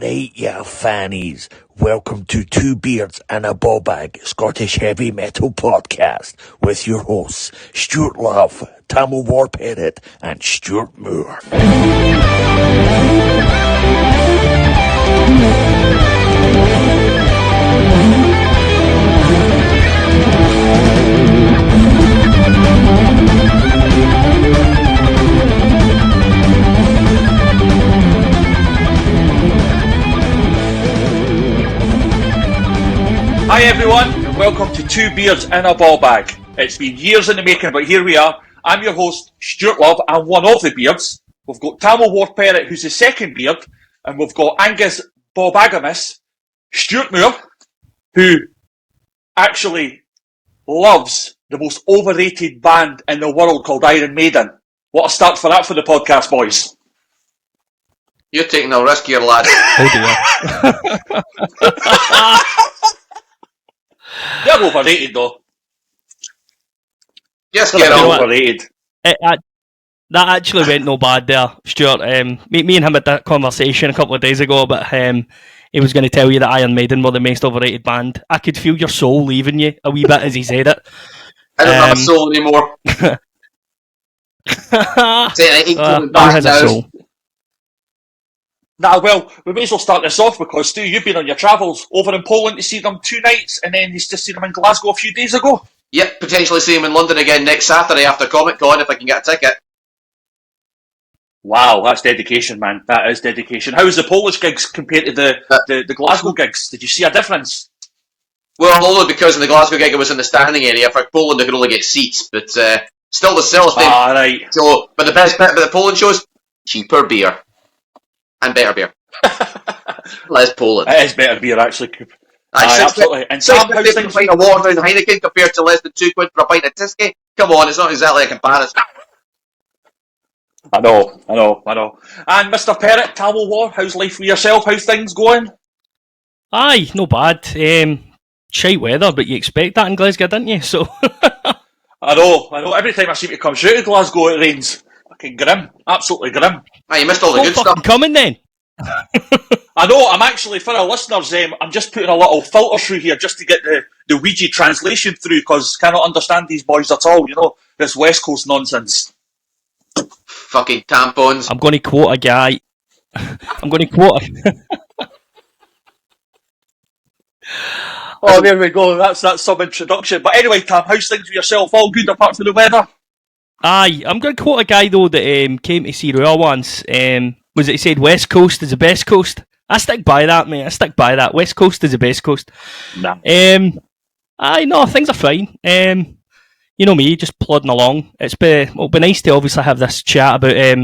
Right, yeah, fannies. Welcome to Two Beards and a Ball Bag, Scottish heavy metal podcast with your hosts, Stuart Love, TamOwaR Parrot, and Stuart Moore. Hi everyone, and welcome to Two Beards and a Ball Bag. It's been years in the making, but here we are. I'm your host, Stuart Love, and one of the beards. We've got TamOwaR Parrot, who's the second beard, and we've got Angus Bobagamus, Stuart Moore, who actually loves the most overrated band in the world called Iron Maiden. What a start for that for the podcast, boys. You're taking a risk here, lad. Oh dear. They're overrated though. Yes, They're get on. overrated. That actually went no bad there, Stuart. Me and him had that conversation a couple of days ago, but he was going to tell you that Iron Maiden were the most overrated band. I could feel your soul leaving you a wee bit as he said it. I don't have a soul anymore. I ain't coming back has now. a soul. Nah, well, we may as well start this off because, Stu, you've been on your travels over in Poland to see them 2 nights and then he's just seen them in Glasgow a few days ago. Yep, potentially see him in London again next Saturday after Comic Con if I can get a ticket. Wow, that's dedication, man. That is dedication. How's the Polish gigs compared to the Glasgow gigs? Did you see a difference? Well, only because in the Glasgow gig it was in the standing area. For Poland, they could only get seats, but still the sales thing. Ah, right. So, but the best bit about the Poland shows, cheaper beer. And better beer. Less Poland. It is better beer, actually. Absolutely. And Sam, Sam, how's things? a pint of water down Heineken compared to less than £2 for a pint of Tyskie? Come on, it's not exactly a comparison. I know. And Mr. Parrot, TamOwaR, how's life with yourself? How's things going? Aye, no bad. Shite weather, but you expect that in Glasgow, didn't you? So I know. Every time I seem to come straight to Glasgow, it rains. Fucking grim. Absolutely grim. You missed all the good fucking stuff. coming then. I know, I'm actually, for our listeners, I'm just putting a little filter through here just to get the Ouija translation through because cannot understand these boys at all, this West Coast nonsense. Fucking tampons. I'm going to quote a guy. Oh, there we go. That's some introduction. But anyway, Tam, how's things with yourself? All good apart from the weather? Aye, I'm going to quote a guy though that came to see Royal once. Was it he said West Coast is the best coast? I stick by that, mate. I stick by that. West Coast is the best coast. Nah. Aye, no, things are fine. You know me, just plodding along. It'll be nice to obviously have this chat about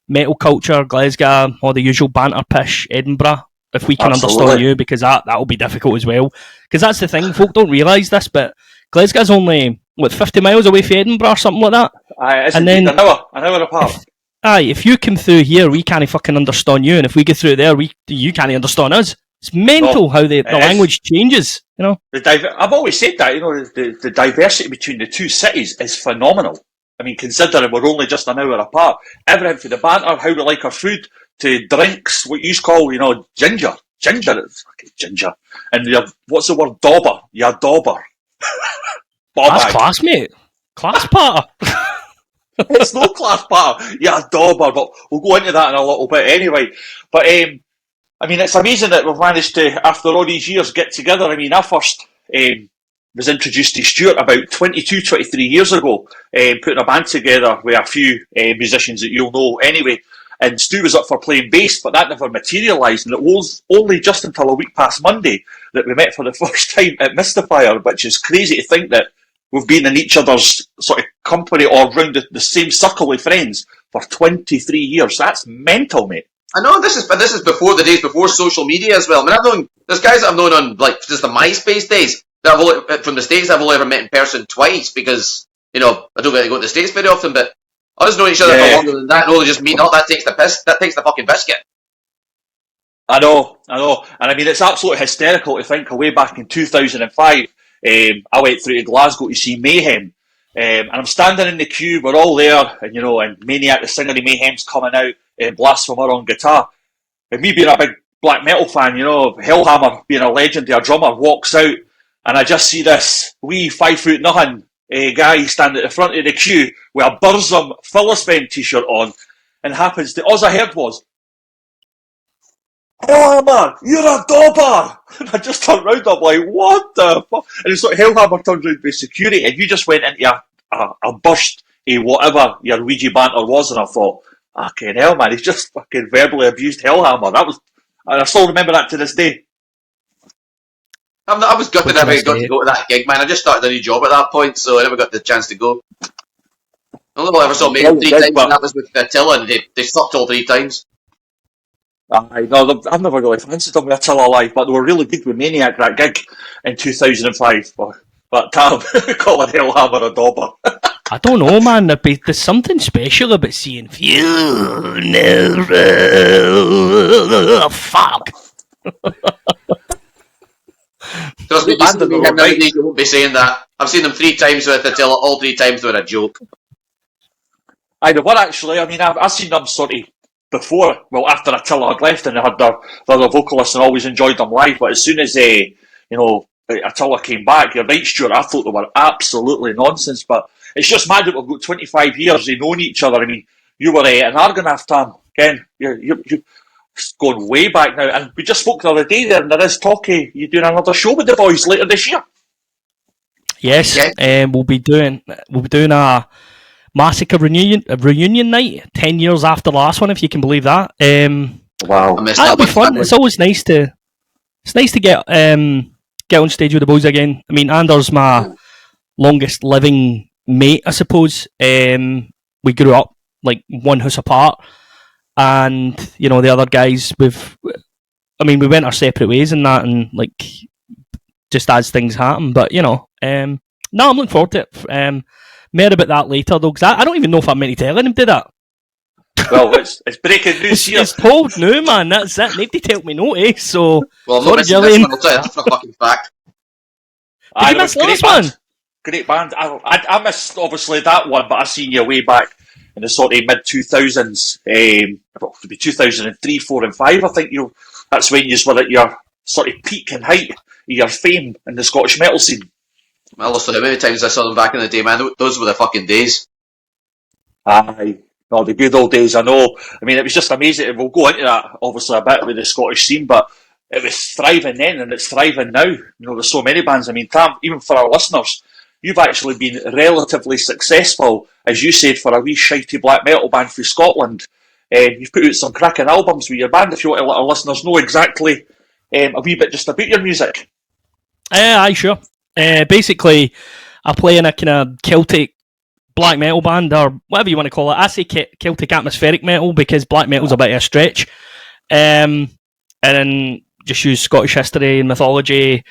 metal culture, Glasgow, all the usual banter pish, Edinburgh, if we can understand you, because that'll be difficult as well. Because that's the thing, folk don't realise this, but Glasgow's only 50 miles away from Edinburgh or something like that. Aye, it's and then an hour apart. If you come through here, we can't fucking understand you, and if we get through there, you can't understand us. It's mental how the language changes, I've always said that, the diversity between the two cities is phenomenal. I mean, considering we're only just an hour apart, everything from the banter, how we like our food, to drinks, what you call, ginger. Ginger, it's fucking ginger. And what's the word? Dauber. Yeah, dauber. That's class, mate. Class part. It's no class part. Yeah, dauber, but we'll go into that in a little bit anyway. But, I mean, it's amazing that we've managed to, after all these years, get together. I mean, I first was introduced to Stuart about 22, 23 years ago, putting a band together with a few musicians that you'll know anyway. And Stu was up for playing bass, but that never materialised. And it was only just until a week past Monday that we met for the first time at Mystifier, which is crazy to think that we've been in each other's sort of company or around the same circle of friends for 23 years. That's mental, mate. I know this is before the days before social media as well. I mean, there's guys that I've known on just the MySpace days that from the States I've only ever met in person twice because I don't get to go to the States very often. But us knowing each other for longer than that, only just meet up. That takes the piss. That takes the fucking biscuit. I know, and I mean it's absolutely hysterical to think away back in 2005. I went through to Glasgow to see Mayhem. And I'm standing in the queue, we're all there, and and Maniac, the singer of Mayhem's coming out, Blasphemer on guitar. And me being a big black metal fan, you know, Hellhammer being a legendary drummer, walks out, and I just see this wee 5'0" guy standing at the front of the queue with a Burzum Phillispend t-shirt on, and happens to, all I heard was, Hellhammer, you're a dauber! And I just turned round, I'm like, what the fuck? And it's like, Hellhammer turns around to be security, and you just went into a burst of whatever your Ouija banter was, and I thought, fucking hell, man, he's just fucking verbally abused Hellhammer. And I still remember that to this day. I was gutted I never got to go to that gig, man. I just started a new job at that point, so I never got the chance to go. I only ever saw Maiden 3 times, and that was with Attila, and they sucked all 3 times. No, I've never really fancied them with Attila live, but they were really good with Maniac, that gig in 2005. But Tam, calling Hellhammer a dauber. I don't know, man. There's something special about seeing funeral. Fuck. Trust me, you won't be saying that. I've seen them 3 times with Attila, all 3 times they were a joke. I know what, actually. I mean, I've seen them sort of before, well, after Attila had left, and they had their other vocalists, and always enjoyed them live. But as soon as Attila came back, you're right, Stuart, I thought they were absolutely nonsense. But it's just mad that we've got 25 years of knowing each other. I mean, you were an Argonath, Tam, Ken. You're going way back now, and we just spoke the other day there, and there is talk of you doing another show with the boys later this year. Yes, we'll be doing a Massacre reunion night 10 years after the last one, if you can believe that. Wow, that'll be fun. It's always nice to get on stage with the boys again. I mean, Anders, my longest living mate, I suppose. We grew up like one house apart, and the other guys we went our separate ways and that, and like just as things happen. But no, I'm looking forward to it. More about that later, though, because I don't even know if I'm meant to tell him to that. Well, it's breaking news here. It's told now, man. That's it. Nobody tell me no, eh? So, well, I'm not missing this one. I'll tell you that for a fucking fact. Did you miss last one? Great band. I missed, obviously, that one, but I seen you way back in the sort of mid-2000s. It would be 2003, 4 and 5, I think. That's when you were at your sort of peak and height of your fame in the Scottish metal scene. Well, also, how many times I saw them back in the day, man? Those were the fucking days. Aye. No, the good old days, I know. I mean, it was just amazing. We'll go into that, obviously, a bit with the Scottish scene, but it was thriving then, and it's thriving now. There's so many bands. I mean, Tam, even for our listeners, you've actually been relatively successful, as you said, for a wee shitey black metal band from Scotland. You've put out some cracking albums with your band, if you want to let our listeners know exactly a wee bit just about your music. Aye, sure. Basically, I play in a kind of Celtic black metal band, or whatever you want to call it. I say Celtic atmospheric metal because black metal's a bit of a stretch. And then just use Scottish history and mythology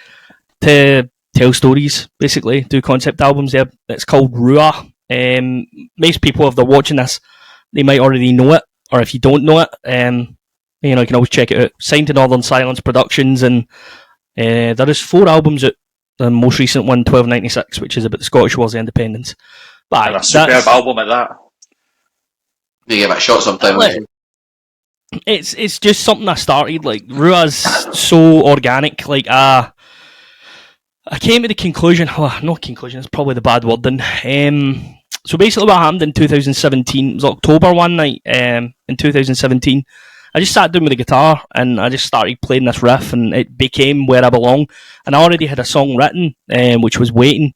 to tell stories, basically. Do concept albums there. It's called Rua. Most people, if they're watching this, they might already know it, or if you don't know it, you can always check it out. Signed to Northern Silence Productions, and there is 4 albums out. The most recent one, 1296, which is about the Scottish Wars of Independence. But a superb album at that. You give it a shot sometime. It's just something I started. Like, Rua's so organic. Like, I came to the conclusion. Not conclusion. It's probably the bad word. Then, so basically, what happened in 2017 it was October one night. In 2017. I just sat down with the guitar and I just started playing this riff, and it became Where I Belong. And I already had a song written, which was Waiting.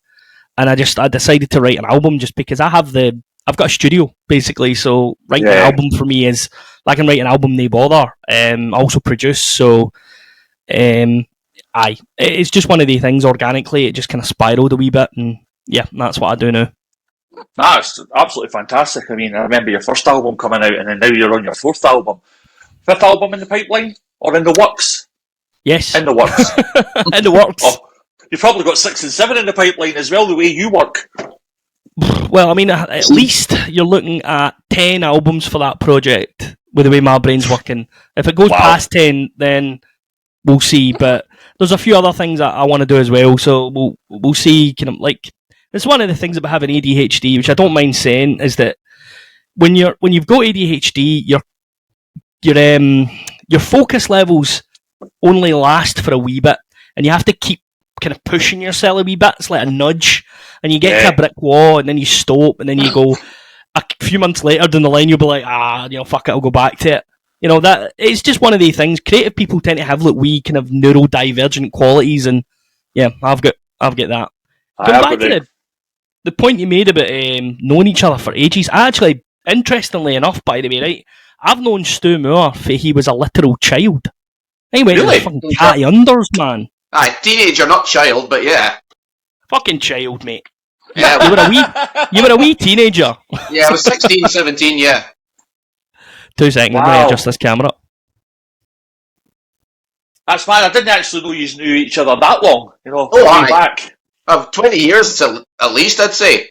And I decided to write an album just because I've got a studio basically. So writing an album for me is like I can write an album, no bother. I also produce, so it's just one of the things. Organically, it just kind of spiraled a wee bit, and yeah, that's what I do now. That's absolutely fantastic. I mean, I remember your first album coming out, and then now you're on your 4th album. 5th album in the pipeline? Or in the works? Yes. In the works. In the works. Oh, you've probably got 6 and 7 in the pipeline as well, the way you work. Well, I mean, at least you're looking at 10 albums for that project, with the way my brain's working. If it goes past 10, then we'll see. But there's a few other things that I want to do as well, so we'll see. Kind of like, it's one of the things about having ADHD, which I don't mind saying, is that when you've got ADHD, your your focus levels only last for a wee bit, and you have to keep kind of pushing yourself a wee bit. It's like a nudge, and you get to a brick wall, and then you stop, and then you go. A few months later down the line, you'll be like, fuck it, I'll go back to it. That it's just one of these things. Creative people tend to have wee kind of neurodivergent qualities, and I've got that. Going back to the point you made about knowing each other for ages, I actually, interestingly enough, by the way, right, I've known Stu Moore for he was a literal child. He went to the fucking catty unders, man. Aye, teenager, not child, but yeah. Fucking child, mate. Yeah, you were a wee teenager. Yeah, I was 16, 17, yeah. 2 seconds, I'm going to adjust this camera. That's fine. I didn't actually know you knew each other that long. Way back. 20 years at least, I'd say.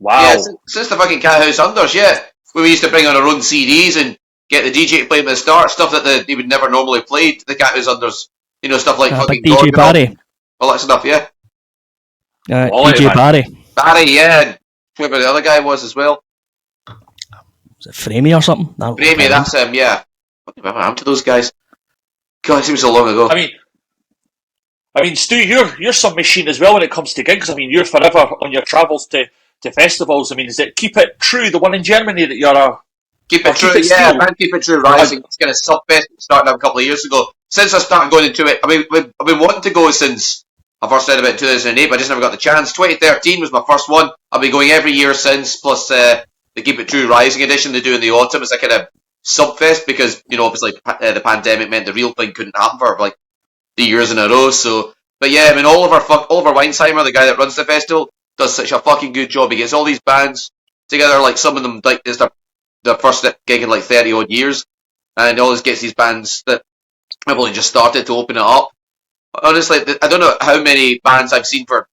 Wow. Yeah, since the fucking Cat House Unders, yeah. We used to bring on our own CDs and get the DJ to play them at the start, stuff that they would never normally play, the Cat House Unders. Stuff like fucking DJ Barry. All that stuff, yeah. DJ Barry. Barry, yeah. Whoever the other guy was as well. Was it Framey or something? No, Framey, that's him, yeah. What happened to those guys? God, it seems so long ago. I mean, Stu, you're some machine as well when it comes to gigs. I mean, you're forever on your travels to festivals. I mean, is it Keep It True, the one in Germany that you're a... Keep It True, yeah, man, Keep It True Rising. It's kind of sub-fest started a couple of years ago. Since I started going into it, I mean, I've been wanting to go since I first said about 2008, but I just never got the chance. 2013 was my first one. I've been going every year since, plus the Keep It True Rising edition they do in the autumn as a kind of sub-fest because, obviously the pandemic meant the real thing couldn't happen for like 3 years in a row. So, but yeah, I mean, Oliver Weinsheimer, the guy that runs the festival, does such a fucking good job. He gets all these bands together, like some of them, like it's their first gig in like 30 odd years, and he always gets these bands that have only just started to open it up. Honestly, I don't know how many bands I've seen but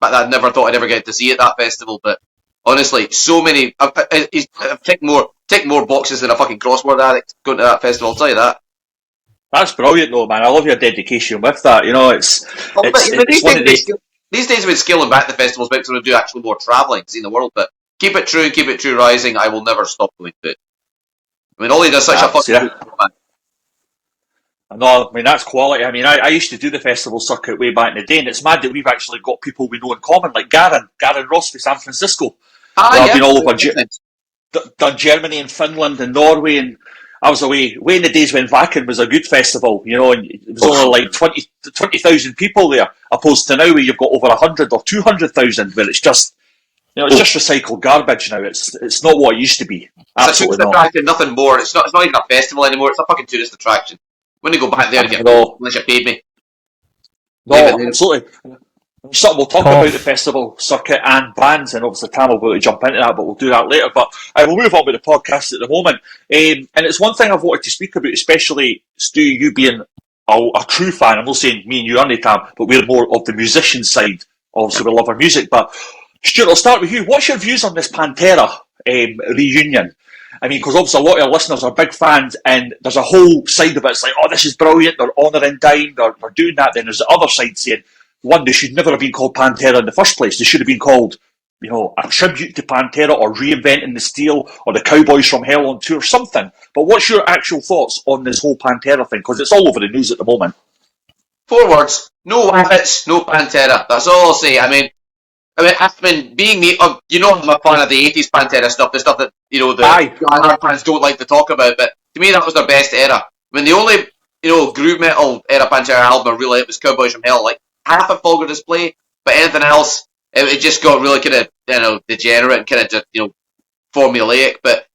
I never thought I'd ever get to see at that festival. But honestly, so many. I've ticked more boxes than a fucking crossword addict going to that festival. I'll tell you that. That's brilliant, though, man. I love your dedication with that. These days, we're scaling back the festivals because we're going to do actually more travelling, seeing the world. But Keep It True Rising. I will never stop going to it. I mean, Ollie does such a fucking good job, man. No, I mean, that's quality. I mean, I used to do the festival circuit way back in the day, and it's mad that we've actually got people we know in common, like Garen Ross from San Francisco. I've been all over done Germany and Finland and Norway, and I was way in the days when Wacken was a good festival, and it was only like 20,000 people there, opposed to now where you've got over 100 or 200,000, where it's just, it's just recycled garbage now. It's not what it used to be. Absolutely not. Attraction, nothing more. It's not even a festival anymore. It's a fucking tourist attraction. When you go back there, unless you paid me. No, absolutely. We'll talk about the festival circuit and bands, and obviously Tam will be able to jump into that, but we'll do that later. But I will move on with the podcast at the moment. And it's one thing I've wanted to speak about, especially, Stu, you being a true fan. I'm not saying me and you aren't, Tam, but we're more of the musician side. Obviously, we love our music. But Stuart, I'll start with you. What's your views on this Pantera reunion? I mean, because obviously a lot of our listeners are big fans, and there's a whole side of it. It's like, oh, this is brilliant. They're honouring Dime. They're doing that. Then there's the other side saying, one, they should never have been called Pantera in the first place. They should have been called, a tribute to Pantera, or reinventing the steel, or the Cowboys from Hell on tour, something. But what's your actual thoughts on this whole Pantera thing? Because it's all over the news at the moment. 4 words. No Wabbits, no Pantera. That's all I'll say. I mean, being I'm a fan of the 80s Pantera stuff, the stuff that, the hard fans don't like to talk about, but to me that was their best era. I mean, the only, groove metal era Pantera album I really liked was Cowboys from Hell, like half a vulgar display, but anything else, it just got really kind of, degenerate and kind of just, formulaic, but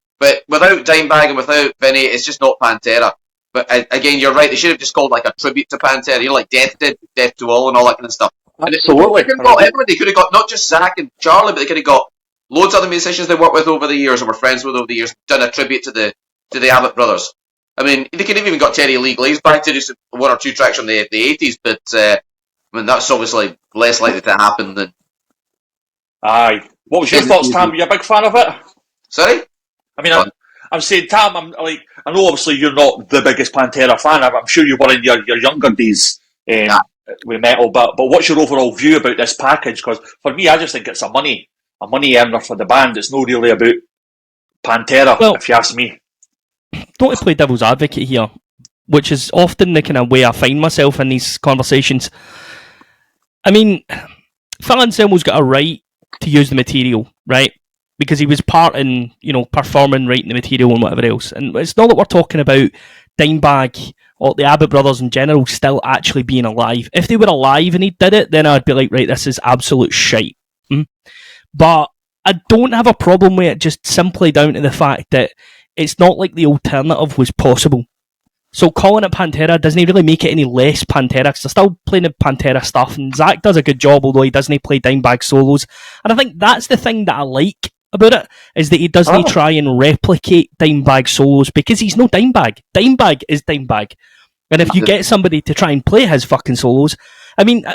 without Dimebag and without Vinny, it's just not Pantera. But again, you're right, they should have just called like a tribute to Pantera, like Death did, Death to All and all that kind of stuff. Absolutely. They could have got everyone. They could have got not just Zach and Charlie, but they could have got loads of other musicians they worked with over the years and were friends with over the years, done a tribute to the Abbott brothers. I mean, they could have even got Terry Lee Glaze back to do 1 or 2 tracks from the 80s, but I mean, that's obviously less likely to happen than. Aye. What was your thoughts, Tam? Were you a big fan of it? Sorry? I mean, I'm saying, Tam, I know obviously you're not the biggest Pantera fan. I'm sure you were in your younger days. With metal, but what's your overall view about this package? Because for me, I just think it's a money earner for the band. It's not really about Pantera, if you ask me. don't want to play devil's advocate here, which is often the kind of way I find myself in these conversations. I mean, Phil Anselmo's got a right to use the material, right? Because he was part in, performing, writing the material and whatever else. And it's not that we're talking about Dimebag or the Abbott brothers in general still actually being alive. If they were alive and he did it, then I'd be like, right, this is absolute shite. But I don't have a problem with it just simply down to the fact that it's not like the alternative was possible. So calling it Pantera doesn't really make it any less Pantera, because they're still playing the Pantera stuff, and Zach does a good job, although he doesn't play Dimebag solos. And I think that's the thing that I like about it, is that he doesn't try and replicate Dimebag solos, because he's no Dimebag. Dimebag is Dimebag. And if you get somebody to try and play his fucking solos, I mean,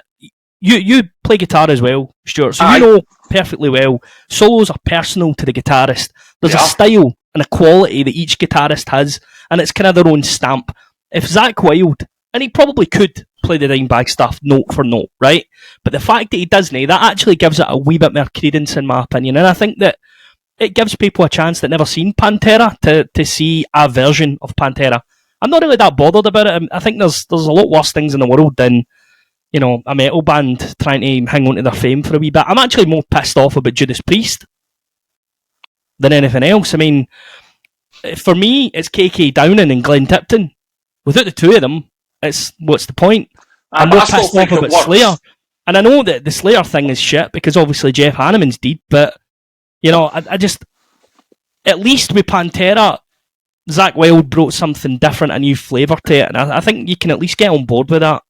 you play guitar as well, Stuart, so you know perfectly well, solos are personal to the guitarist. There's a style and a quality that each guitarist has, and it's kind of their own stamp. If Zach Wilde, and he probably could play the Dimebag stuff note for note, right? But the fact that he doesn't, that actually gives it a wee bit more credence, in my opinion. And I think that it gives people a chance that never seen Pantera to see a version of Pantera. I'm not really that bothered about it. I think there's a lot worse things in the world than, a metal band trying to hang on to their fame for a wee bit. I'm actually more pissed off about Judas Priest than anything else. I mean, for me, it's KK Downing and Glenn Tipton. Without the two of them, what's the point? I'm more pissed off about Slayer. And I know that the Slayer thing is shit, because obviously Jeff Hanneman's dead, but, I just... At least with Pantera, Zach Wilde brought something different, a new flavour to it, and I think you can at least get on board with that.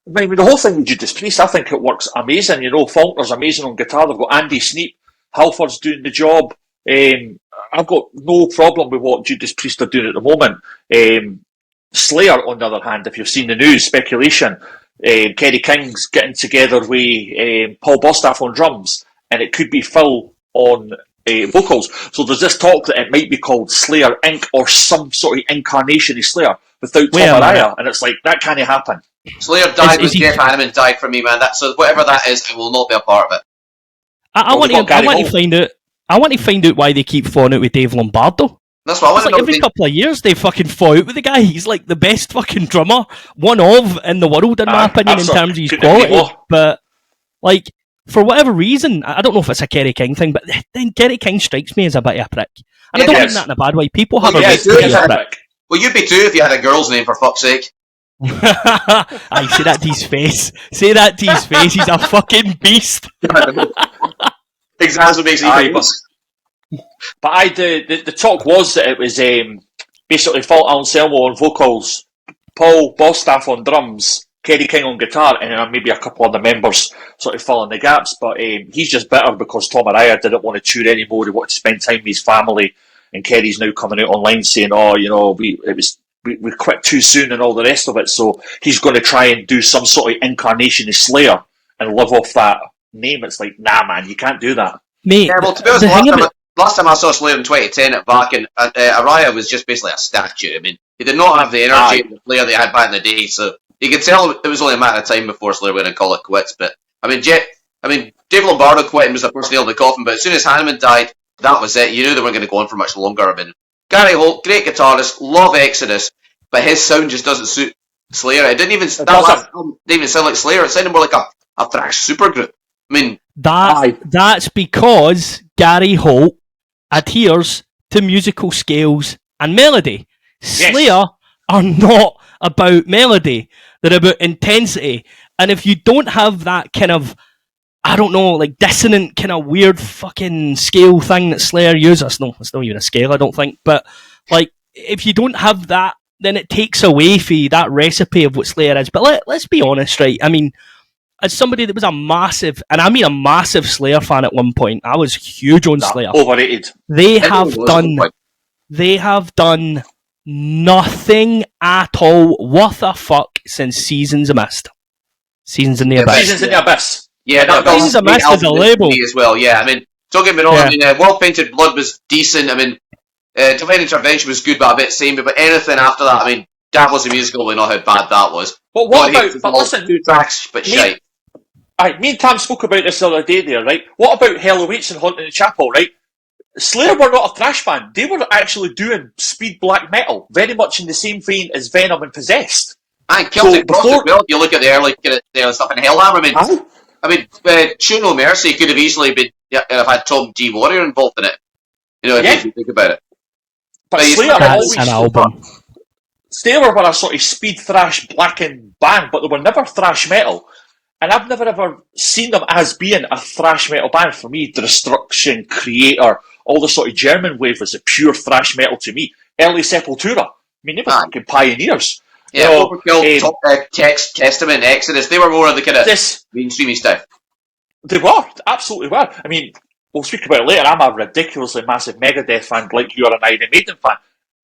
I mean, the whole thing with Judas Priest, I think it works amazing. Faulkner's amazing on guitar. They've got Andy Sneap. Halford's doing the job. I've got no problem with what Judas Priest are doing at the moment. Slayer, on the other hand, if you've seen the news, speculation, Kerry King's getting together with Paul Bostaph on drums, and it could be Phil on vocals. So there's this talk that it might be called Slayer Inc. or some sort of incarnation of Slayer without TamOwaR, and it's like, that can't happen. Slayer died when Jeff Hanneman died for me, man. So whatever that is, I will not be a part of it. I want to find out. I want to find out why they keep falling out with Dave Lombardo. That's what I want to know. Every couple of years they fucking fall out with the guy. He's like the best fucking drummer, one of in the world, in my opinion, in terms of his quality. But for whatever reason, I don't know if it's a Kerry King thing, but then Kerry King strikes me as a bit of a prick. And I don't mean that in a bad way. People have a right to be a prick. Well, you'd be too if you had a girl's name, for fuck's sake. I say that to his face. Say that to his face. He's a fucking beast. Exacerbates famous. But the talk was that it was basically Phil Anselmo on vocals, Paul Bostaph on drums, Kerry King on guitar, and then maybe a couple of the members sort of filling the gaps. But he's just bitter because TamOwaR didn't want to tour anymore. He wanted to spend time with his family, and Kerry's now coming out online saying, we quit too soon and all the rest of it, so he's going to try and do some sort of incarnation of Slayer and live off that name. It's like, nah, man, you can't do that. Mate, yeah, well, to be honest, last time I saw Slayer in 2010 at Wacken, Araya was just basically a statue. I mean, he did not have the energy of the player they had back in the day, so you could tell it was only a matter of time before Slayer were going to call it quits. But, Dave Lombardo quit and was the first nail in the coffin, but as soon as Hanneman died, that was it. You knew they weren't going to go on for much longer. I mean, Gary Holt, great guitarist, love Exodus, but his sound just doesn't suit Slayer. It didn't even sound like Slayer. It sounded more like a thrash supergroup. I mean, that's because Gary Holt adheres to musical scales and melody. Yes. Slayer are not about melody; they're about intensity. And if you don't have that kind of, dissonant kind of weird fucking scale thing that Slayer uses, it's not even a scale, I don't think. But if you don't have that, then it takes away from that recipe of what Slayer is. But let's be honest, right? I mean, as somebody that was a massive Slayer fan at one point, I was huge on Slayer. Overrated. They have done nothing at all worth a fuck since Seasons of Mist. Seasons in the Abyss. Seasons in the Abyss. Yeah, Seasons of Mist is a label as well. Yeah, I mean, don't get me wrong. Yeah. I mean, World Painted Blood was decent. I mean, Divine Intervention was good, but a bit samey. But anything after that, I mean, that was a musical. We know how bad that was. But what about? But listen, 2 tracks, but shite. Me and Tam spoke about this the other day there, right? What about Hell Awaits and Haunting the Chapel, right? Slayer were not a thrash band. They were actually doing speed black metal, very much in the same vein as Venom and Possessed. And Celtic Frost as well. If you look at the early stuff in Hellhammer, Show No Mercy could have easily been have had Tom G. Warrior involved in it. If you think about it. But Slayer always an album. Slayer were a sort of speed thrash blackened band, but they were never thrash metal. And I've never ever seen them as being a thrash metal band. For me, Destruction, Creator, all the sort of German wave was a pure thrash metal to me. Early Sepultura. I mean, they were fucking pioneers. Yeah, Overkill, Testament, Exodus, they were more of the kind of mainstreamy stuff. They were, absolutely were. I mean, we'll speak about it later. I'm a ridiculously massive Megadeth fan, like you're an Iron Maiden fan.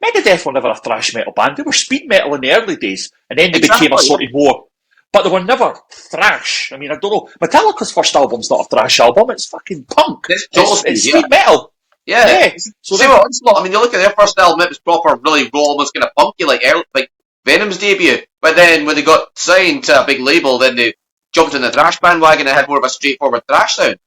Megadeth were never a thrash metal band. They were speed metal in the early days, and then they became a sort of more... But they were never thrash. I mean, I don't know. Metallica's first album's not a thrash album. It's fucking punk. It's speed metal. Yeah. So they were Onslaught. I mean, you look at their first album, it was proper, really raw, almost kind of punky, like Venom's debut. But then when they got signed to a big label, then they jumped in the thrash bandwagon and had more of a straightforward thrash sound.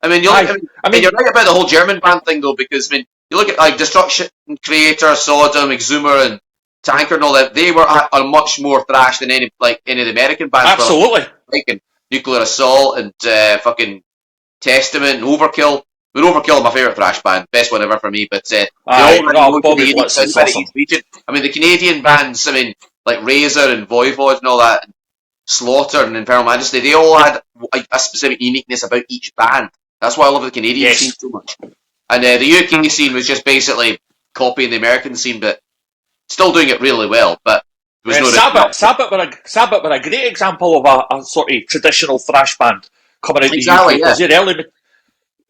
I mean, you're right about the whole German band thing, though, because, I mean, you look at, Destruction, Creator, Sodom, Exhumer, and Tanker and all that, they were much more thrash than any of the American bands. Absolutely. Like Nuclear Assault and fucking Testament and Overkill. I mean, Overkill, my favourite thrash band, best one ever for me, but the Canadian bands, I mean, like Razor and Voivod and all that, and Slaughter and Infernal Majesty, they all had a specific uniqueness about each band. That's why I love the Canadian scene so much. And the UK scene was just basically copying the American scene, but still doing it really well, but there was Sabbath were a great example of a sort of traditional thrash band coming out of the UK.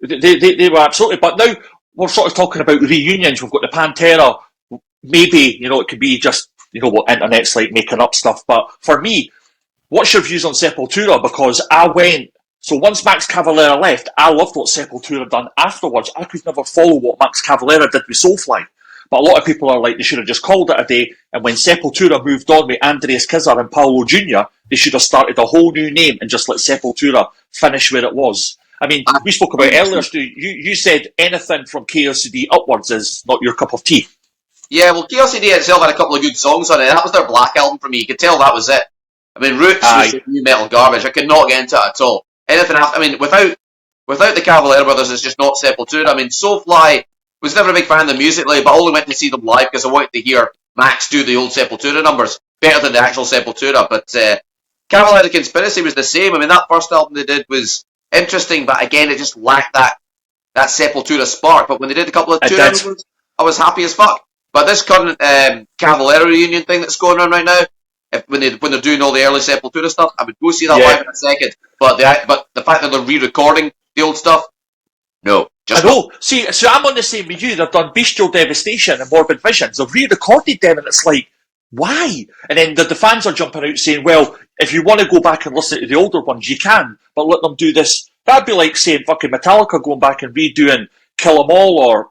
They were absolutely, but now we're sort of talking about reunions. We've got the Pantera. Maybe, it could be just, what internet's like making up stuff. But for me, what's your views on Sepultura? Because so once Max Cavalera left, I loved what Sepultura done afterwards. I could never follow what Max Cavalera did with Soulfly. But a lot of people are like, they should have just called it a day. And when Sepultura moved on with Andreas Kisser and Paolo Jr., they should have started a whole new name and just let Sepultura finish where it was. I mean, we spoke about earlier, Stu. You said anything from KOCD upwards is not your cup of tea. Yeah, well, KOCD itself had a couple of good songs on it. That was their Black album for me. You could tell that was it. I mean, Roots was new metal garbage. I could not get into it at all. Anything after, I mean, without the Cavalera brothers, it's just not Sepultura. I mean, Soulfly was never a big fan of them musically, but I only went to see them live because I wanted to hear Max do the old Sepultura numbers better than the actual Sepultura. But Cavalera Conspiracy was the same. I mean, that first album they did was interesting, but again, it just lacked that Sepultura spark. But when they did a couple of tour albums, I was happy as fuck. But this current Cavalera reunion thing that's going on right now, when they're doing all the early Sepultura stuff, I would go see that live in a second. But the fact that they're re-recording the old stuff, no. I know. See, so I'm on the same with you. They've done Bestial Devastation and Morbid Visions. They've re-recorded them, and it's like, why? And then the fans are jumping out saying, well, if you want to go back and listen to the older ones, you can, but let them do this. That'd be like saying fucking Metallica going back and redoing Kill 'Em All, or,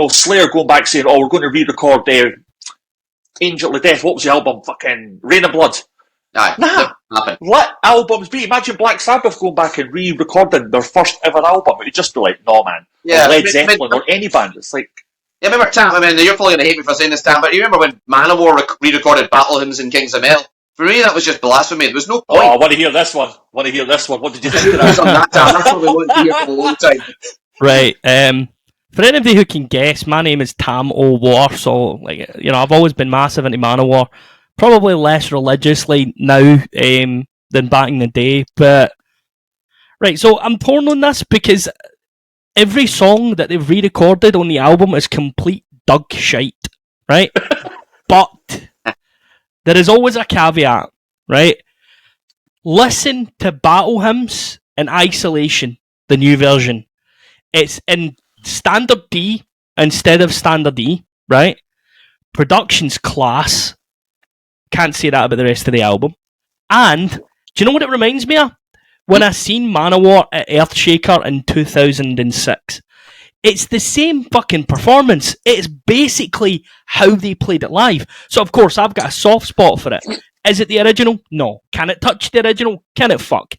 Slayer going back saying, oh, we're going to re-record Angel of Death. What was the album? Fucking Rain of Blood. Nah. Let albums be. Imagine Black Sabbath going back and re-recording their first ever album. It'd just be like, no, man. Yeah, or Led Zeppelin or any band. It's like... Yeah, remember, Tam, I mean, you're probably going to hate me for saying this, Tam, but you remember when TamOwaR re-recorded Battle Hymns and Kings of Metal? For me, that was just blasphemy. There was no point. Oh, I want to hear this one. What did you think of that? That's what we want to hear for a long time. Right. For anybody who can guess, my name is TamOwaR, so, I've always been massive into ManoWar. Probably less religiously now than back in the day, but... Right, so I'm torn on this because every song that they've re-recorded on the album is complete dog shite, right? But there is always a caveat, right? Listen to Battle Hymns in isolation, the new version. It's in standard D instead of standard E, right? Production's class. Can't say that about the rest of the album. And, do you know what it reminds me of? When I seen ManoWar at Earthshaker in 2006. It's the same fucking performance. It's basically how they played it live. So, of course, I've got a soft spot for it. Is it the original? No. Can it touch the original? Can it fuck?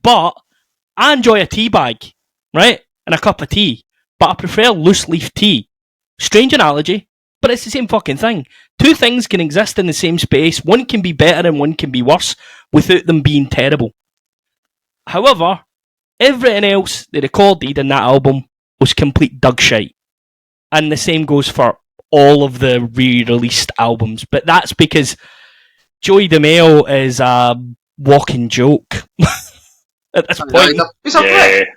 But I enjoy a tea bag, right? And a cup of tea. but I prefer loose leaf tea. Strange analogy, but it's the same fucking thing. Two things can exist in the same space. One can be better and one can be worse without them being terrible. However, everything else they recorded in that album was complete dog shite. And the same goes for all of the re-released albums. But that's because Joey DeMeo is a walking joke at this point. He's a prick.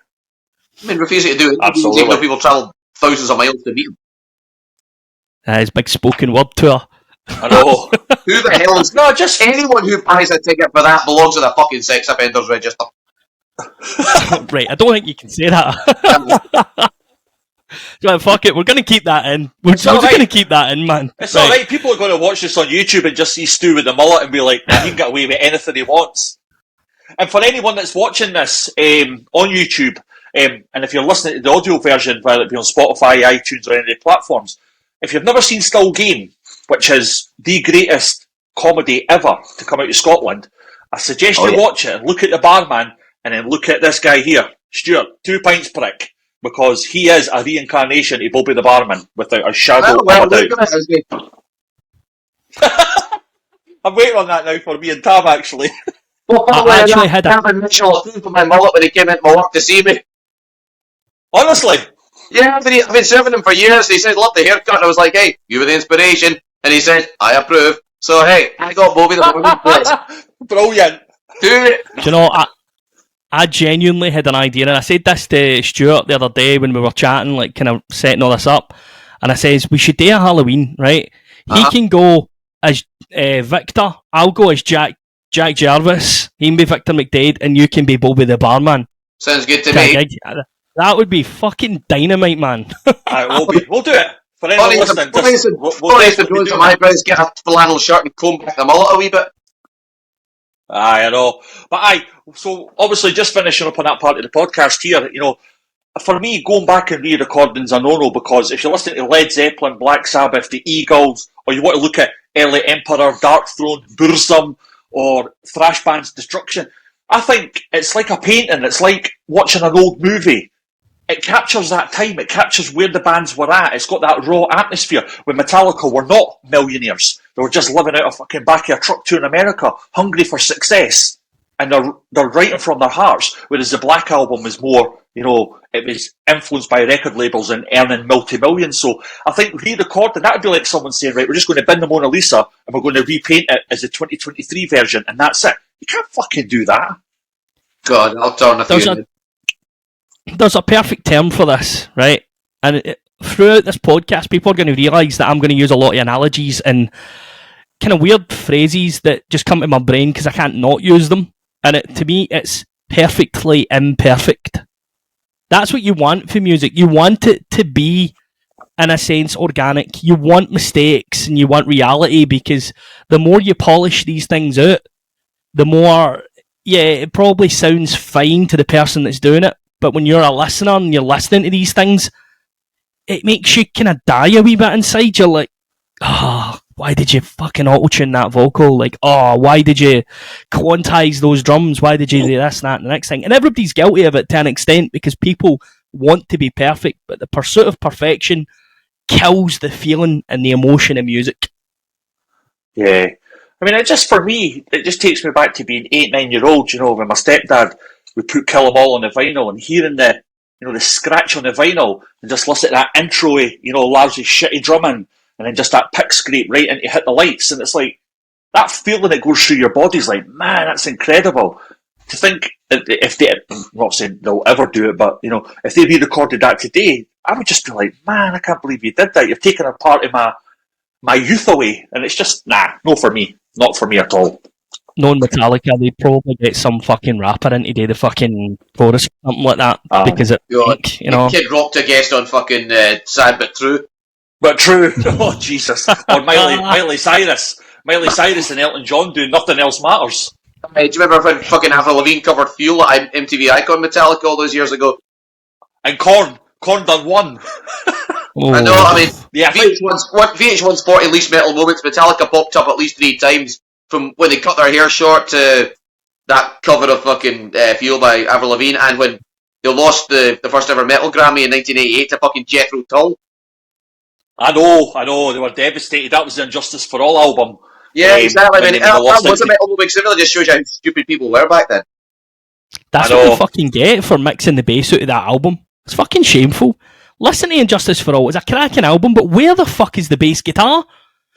I mean, refusing to do it. Absolutely. Even though people travel thousands of miles to meet him. His big spoken word tour. I know. Who the hell is... No, just anyone who buys a ticket for that belongs in a fucking sex offenders register. Right, I don't think you can say that. Right, fuck it, we're going to keep that in. We're just going to keep that in, man. It's alright, people are going to watch this on YouTube and just see Stu with the mullet and be like, he can get away with anything he wants. And for anyone that's watching this on YouTube, and if you're listening to the audio version, whether it be on Spotify, iTunes, or any of the platforms, if you've never seen Still Game, which is the greatest comedy ever to come out of Scotland, I suggest you watch it and look at the barman and then look at this guy here, Stuart, 2 pints prick, because he is a reincarnation of Bobby the barman without a shadow of a doubt. I'm waiting on that now for me and Tam, actually. I actually had a Mitchell for my mullet when he came into my work to see me. Honestly? Yeah, I've been serving him for years. He said, love the haircut. And I was like, hey, you were the inspiration. And he said, I approve. So, hey, I got Bobby the barman. Brilliant. Do it. Do you know, I genuinely had an idea, and I said this to Stuart the other day when we were chatting, like kind of setting all this up, and I says, we should do a Halloween, right? He can go as Victor, I'll go as Jack Jarvis, he can be Victor McDade, and you can be Bobby the barman. Sounds good to me. That would be fucking dynamite, man. We'll do it. For anyone listening, we'll to my brows, get a flannel shirt and comb back the mullet a wee bit. I know. But so obviously just finishing up on that part of the podcast here, you know, for me, going back and re-recording's a no-no, because if you're listening to Led Zeppelin, Black Sabbath, the Eagles, or you want to look at Early Emperor, Dark Throne, Burzum, or thrash band's Destruction, I think it's like a painting. It's like watching an old movie. It captures that time. It captures where the bands were at. It's got that raw atmosphere. When Metallica were not millionaires. They were just living out of fucking back of a truck tour in America, hungry for success. And they're writing from their hearts. Whereas the Black Album was more, you know, it was influenced by record labels and earning multi-millions. So I think re-recording, that would be like someone saying, right, we're just going to bin the Mona Lisa and we're going to repaint it as the 2023 version, and that's it. You can't fucking do that. God, I'll turn a few. There's a perfect term for this, right? And throughout this podcast, people are going to realise that I'm going to use a lot of analogies and kind of weird phrases that just come to my brain because I can't not use them. And to me, it's perfectly imperfect. That's what you want for music. You want it to be, in a sense, organic. You want mistakes and you want reality, because the more you polish these things out, the more, it probably sounds fine to the person that's doing it. But when you're a listener and you're listening to these things, it makes you kind of die a wee bit inside. You're like, why did you fucking auto-tune that vocal? Like, why did you quantize those drums? Why did you do this, that, and the next thing? And everybody's guilty of it to an extent, because people want to be perfect, but the pursuit of perfection kills the feeling and the emotion of music. Yeah. I mean, for me, it just takes me back to being 8, 9-year-old, you know, when my stepdad would put Kill 'Em All on the vinyl, and hearing the scratch on the vinyl, and just listen to that intro, lousy, shitty drumming, and then just that pick scrape right into Hit the Lights, and it's like, that feeling that goes through your body's like, man, that's incredible. To think that if they, I'm not saying they'll ever do it, but, if they re-recorded that today, I would just be like, man, I can't believe you did that. You've taken a part of my youth away, and it's just, no for me. Not for me at all. Knowing Metallica, they'd probably get some fucking rapper in to do the fucking chorus or something like that, because it, Kid Rock to guest on fucking Sad But True. But True. Oh, Jesus. Or Miley Cyrus. Miley Cyrus and Elton John doing Nothing Else Matters. Hey, do you remember when fucking Avril Lavigne covered Fuel at MTV Icon Metallica all those years ago? And Korn done one. I know, I mean, VH1's 40 least metal moments, Metallica popped up at least 3 times, from when they cut their hair short to that cover of fucking Fuel by Avril Lavigne, and when they lost the first ever metal Grammy in 1988 to fucking Jethro Tull. I know, they were devastated. That was the Injustice for All album. Yeah, exactly. I mean, that was a it. metal movie, so it really just shows you how stupid people were back then. That's what they fucking get for mixing the bass out of that album. It's fucking shameful. Listen to Injustice for All. It's a cracking album, but where the fuck is the bass guitar?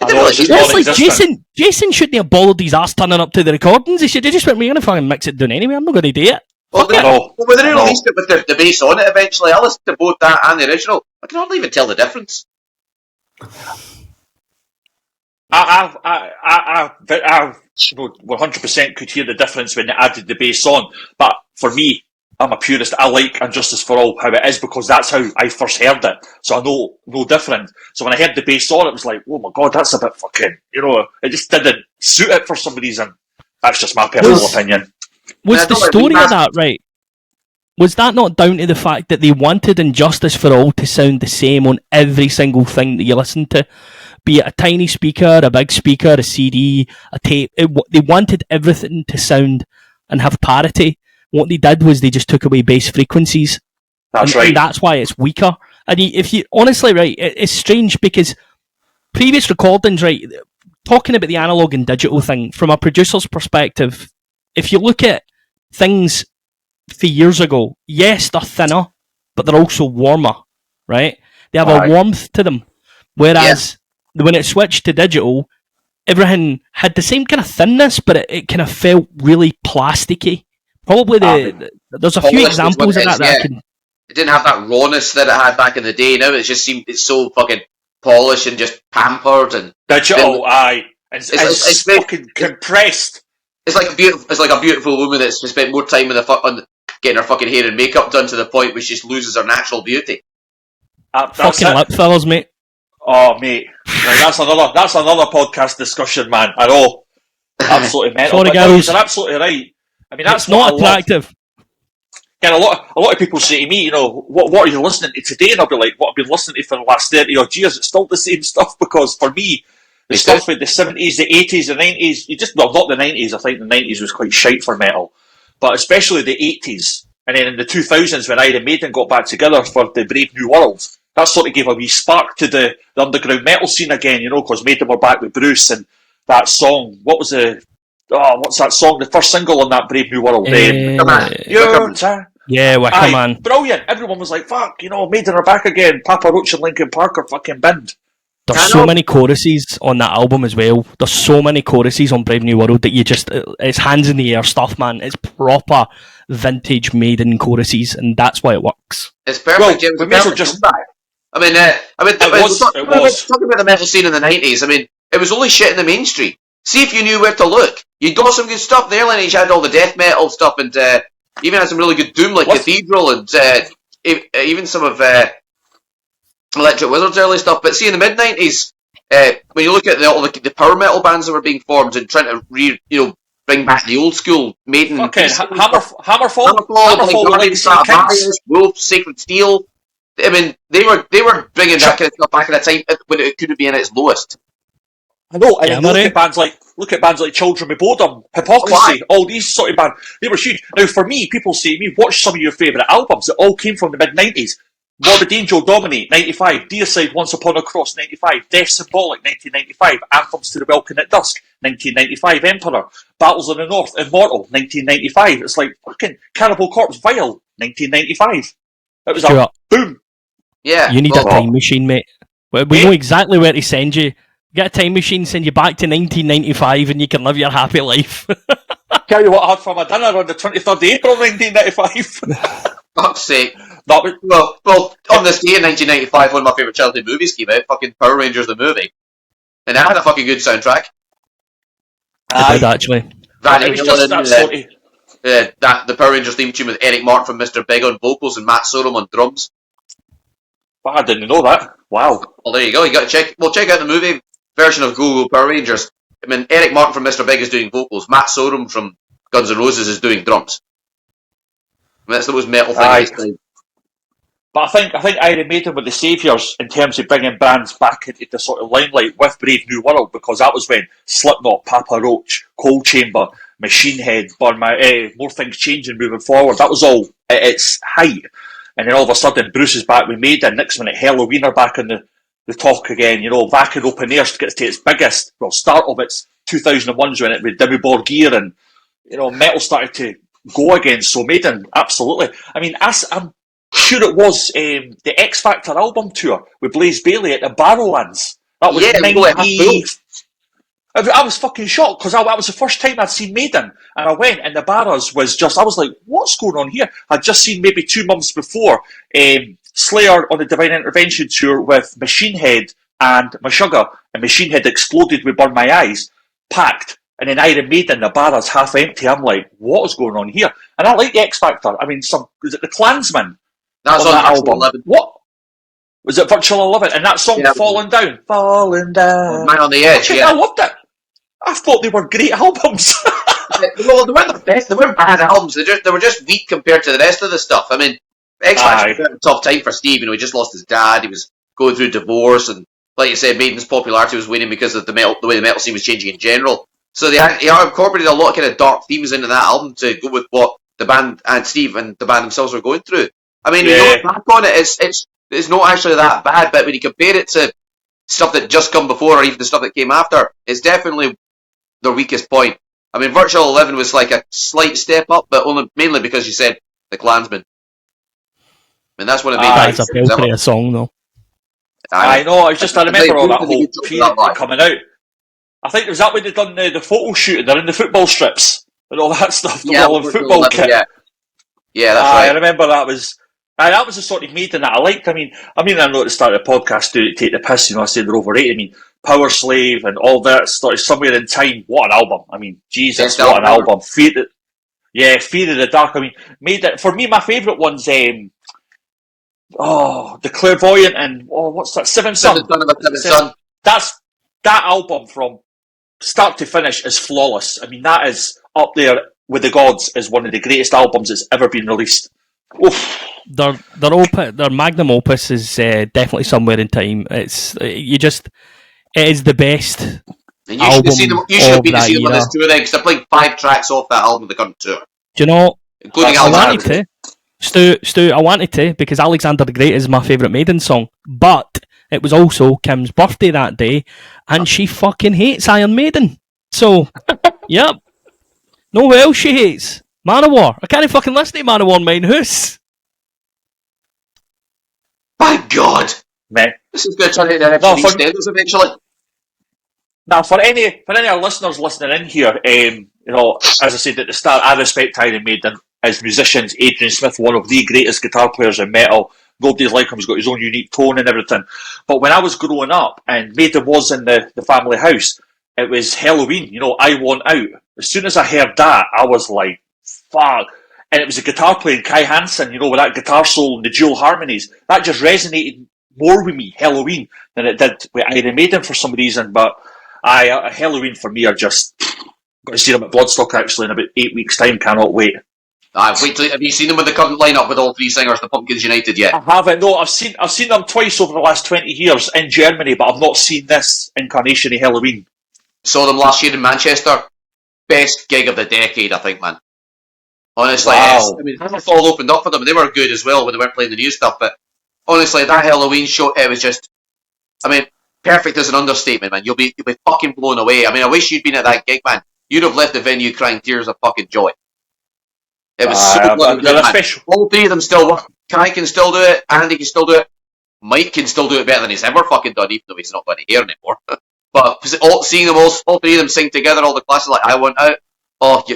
Jason shouldn't have bothered his ass turning up to the recordings. He should have just went, we're going to fucking mix it down anyway. I'm not going to do it. Well, they released it with the bass on it eventually. I listened to both that and the original. I can hardly even tell the difference. I 100% could hear the difference when they added the bass on, but for me, I'm a purist. I like Injustice for All how it is because that's how I first heard it. So I know no different. So when I heard the bass on, it was like, oh my god, that's a bit fucking, it just didn't suit it for some reason. That's just my personal opinion. Was the story of that right? Was that not down to the fact that they wanted Injustice for All to sound the same on every single thing that you listen to? Be it a tiny speaker, a big speaker, a CD, a tape. They wanted everything to sound and have parity. What they did was they just took away bass frequencies. That's right. And that's why it's weaker. And if you honestly, right, it's strange because previous recordings, right, talking about the analog and digital thing, from a producer's perspective, if you look at things for years ago, yes, they're thinner, but they're also warmer, right? They have a warmth to them. Whereas when it switched to digital, everything had the same kind of thinness, but it kind of felt really plasticky. Probably there's a few examples of that. It didn't have that rawness that it had back in the day. Now it just seemed it's so fucking polished and just pampered and digital. It's fucking compressed. It's like a beautiful woman that's just spent more time with on getting her fucking hair and makeup done to the point where she just loses her natural beauty. Fucking lip fillers, mate. Oh, mate, that's another podcast discussion, man. I know, absolutely mental. Sorry, girls. You're absolutely right. I mean, that's not attractive. Again, a lot of people say to me, what are you listening to today? And I'll be like, what I've been listening to for the last 30 odd years. It's still the same stuff because for me, the stuff with the 70s, the 80s, the 90s, not the 90s. I think the 90s was quite shite for metal, but especially the 80s. And then in the 2000s, when Iron Maiden got back together for the Brave New World, that sort of gave a wee spark to the underground metal scene again, because Maiden were back with Bruce and that song. What's that song? The first single on that Brave New World. Wicker Man. Brilliant. Everyone was like, fuck, Maiden are back again. Papa Roach and Linkin Park are fucking binned. There's so many choruses on that album as well. There's so many choruses on Brave New World that it's hands in the air stuff, man. It's proper vintage Maiden choruses, and that's why it works. It's perfect. Well, we may as well just back. Talking about the metal scene in the 90s, it was only shit in the mainstream. See if you knew where to look. You got some good stuff there, Lenny. You had all the death metal stuff, and even had some really good doom like Cathedral, and even some of Electric Wizard's early stuff. But see, in the mid 90s, when you look at all the power metal bands that were being formed and trying to bring back the old school Maiden, okay, Hammerfall, Wolf, Sacred Steel. They were bringing that kind of stuff back at a time when it couldn't be in its lowest. I know, and look at bands like Children of Bodom, Hypocrisy, all these sort of bands. They were huge. Now, for me, people say to me, watch some of your favourite albums that all came from the mid 90s. Morbid Angel, Dominate, 95. Deicide, Once Upon a Cross, 95. Death Symbolic, 1995. Anthems to the Welkin at Dusk, 1995. Emperor, Battles of the North, Immortal, 1995. It's like fucking Cannibal Corpse, Vile, 1995. It was a boom. Yeah. You need a time machine, mate. We know exactly where to send you. Get a time machine, send you back to 1995, and you can live your happy life. Tell you what I had for my dinner on the 23rd of April, 1995. Fuck's sake. Well, on this day in 1995, one of my favourite childhood movies came out, fucking Power Rangers the movie. And it had a fucking good soundtrack. It did, actually. The Power Rangers theme tune with Eric Martin from Mr. Big on vocals and Matt Sorum on drums. But I didn't know that. Wow. Well, there you go. You got to check out the movie version of Go Go Power Rangers. Eric Martin from Mr. Big is doing vocals. Matt Sorum from Guns N' Roses is doing drums. That's the most metal thing. But I think Iron Maiden were the saviours in terms of bringing bands back into the sort of limelight with Brave New World, because that was when Slipknot, Papa Roach, Cold Chamber, Machine Head, More Things Changing, Moving Forward. That was all at its height. And then all of a sudden, Bruce is back with Maiden. Next minute, Halloween are back on the talk again. Back in Open Air gets to its biggest, start of its 2001s when it with Dimmu Borgir and, metal started to go again. So Maiden, absolutely. I mean, I'm sure it was the X Factor album tour with Blaze Bayley at the Barrowlands. That was 90. I was fucking shocked because that was the first time I'd seen Maiden, and I went, and the Barras was I was like, what's going on here? I'd just seen maybe 2 months before Slayer on the Divine Intervention tour with Machine Head and Meshuggah, and Machine Head exploded with Burn My Eyes, packed, and then Iron Maiden, the Barras half empty. I'm like, what is going on here? And I like the X Factor. I mean, was it the Klansman? That's on that album. 11. What? Was it Virtual 11? And that song, Falling Down. Man on the Edge, I loved it. I thought they were great albums. Well, they weren't the best. They weren't bad albums. They were just weak compared to the rest of the stuff. I mean, X Factor was a tough time for Steve. He just lost his dad. He was going through divorce, and like you said, Maiden's popularity was waning because of the way the metal scene was changing in general. So they incorporated a lot of kind of dark themes into that album to go with what the band and Steve and the band themselves were going through. I mean, when you look back on it, it's not actually that bad, but when you compare it to stuff that just come before or even the stuff that came after, it's definitely their weakest point. I mean, Virtual 11 was like a slight step up, but mainly because you said the Klansman. I mean, that's one of the main It's a belter of song, though. I know, I remember all that whole period coming out. I think it was that when they done the photo shoot, and they're in the football strips and all that stuff, the football 11, kit. Yeah, that's right. I remember that was the sort of Maiden that I liked. I mean, I know at the start of the podcast to take the piss, I said they're overrated. I mean, Power Slave and all that started Somewhere in Time. What an album! I mean, Jesus, what an album! Fear of the Dark. I mean, for me, my favourite one's the Clairvoyant and what's that? Seventh Son. That album from start to finish is flawless. I mean, that is up there with the gods as one of the greatest albums that's ever been released. Oof. Their magnum opus is definitely Somewhere in Time. It is the best. And you should have seen them on this tour then, because they're playing 5 tracks off that album, the current tour. Do you know? Including I wanted to. Stu, I wanted to, because Alexander the Great is my favourite Maiden song, but it was also Kim's birthday that day, and she fucking hates Iron Maiden. So, yep. Know who else she hates? TamOwaR. I can't fucking listen to TamOwaR Mein House. My God! Man. This is going to turn into an episode of EastEnders eventually. Now, for any of our listeners listening in here, as I said at the start, I respect Iron Maiden as musicians. Adrian Smith, one of the greatest guitar players in metal. Nobody's like him. He's got his own unique tone and everything. But when I was growing up and Maiden was in the family house, it was Halloween. I Want Out. As soon as I heard that, I was like, fuck. And it was a guitar playing Kai Hansen, with that guitar solo and the dual harmonies. That just resonated more with me, Halloween, than it did with Iron Maiden for some reason. But Halloween for me are just going to see them at Bloodstock actually in about 8 weeks' time. Cannot wait. Have you seen them with the current lineup with all 3 singers, the Pumpkins United yet? I haven't. No, I've seen them twice over the last 20 years in Germany, but I've not seen this incarnation of Halloween. Saw them last year in Manchester. Best gig of the decade, I think, man. Honestly, wow. I mean, it's all opened up for them. They were good as well when they weren't playing the new stuff, but honestly, that Halloween show, it was just, I mean, perfect as an understatement, man. You'll be fucking blown away. I mean, I wish you'd been at that gig, man. You'd have left the venue crying tears of fucking joy. It was so good, man. All 3 of them still work. Kai can still do it. Andy can still do it. Mike can still do it better than he's ever fucking done, even though he's not got any hair anymore. But seeing them all 3 of them sing together, all the classes like I Want Out,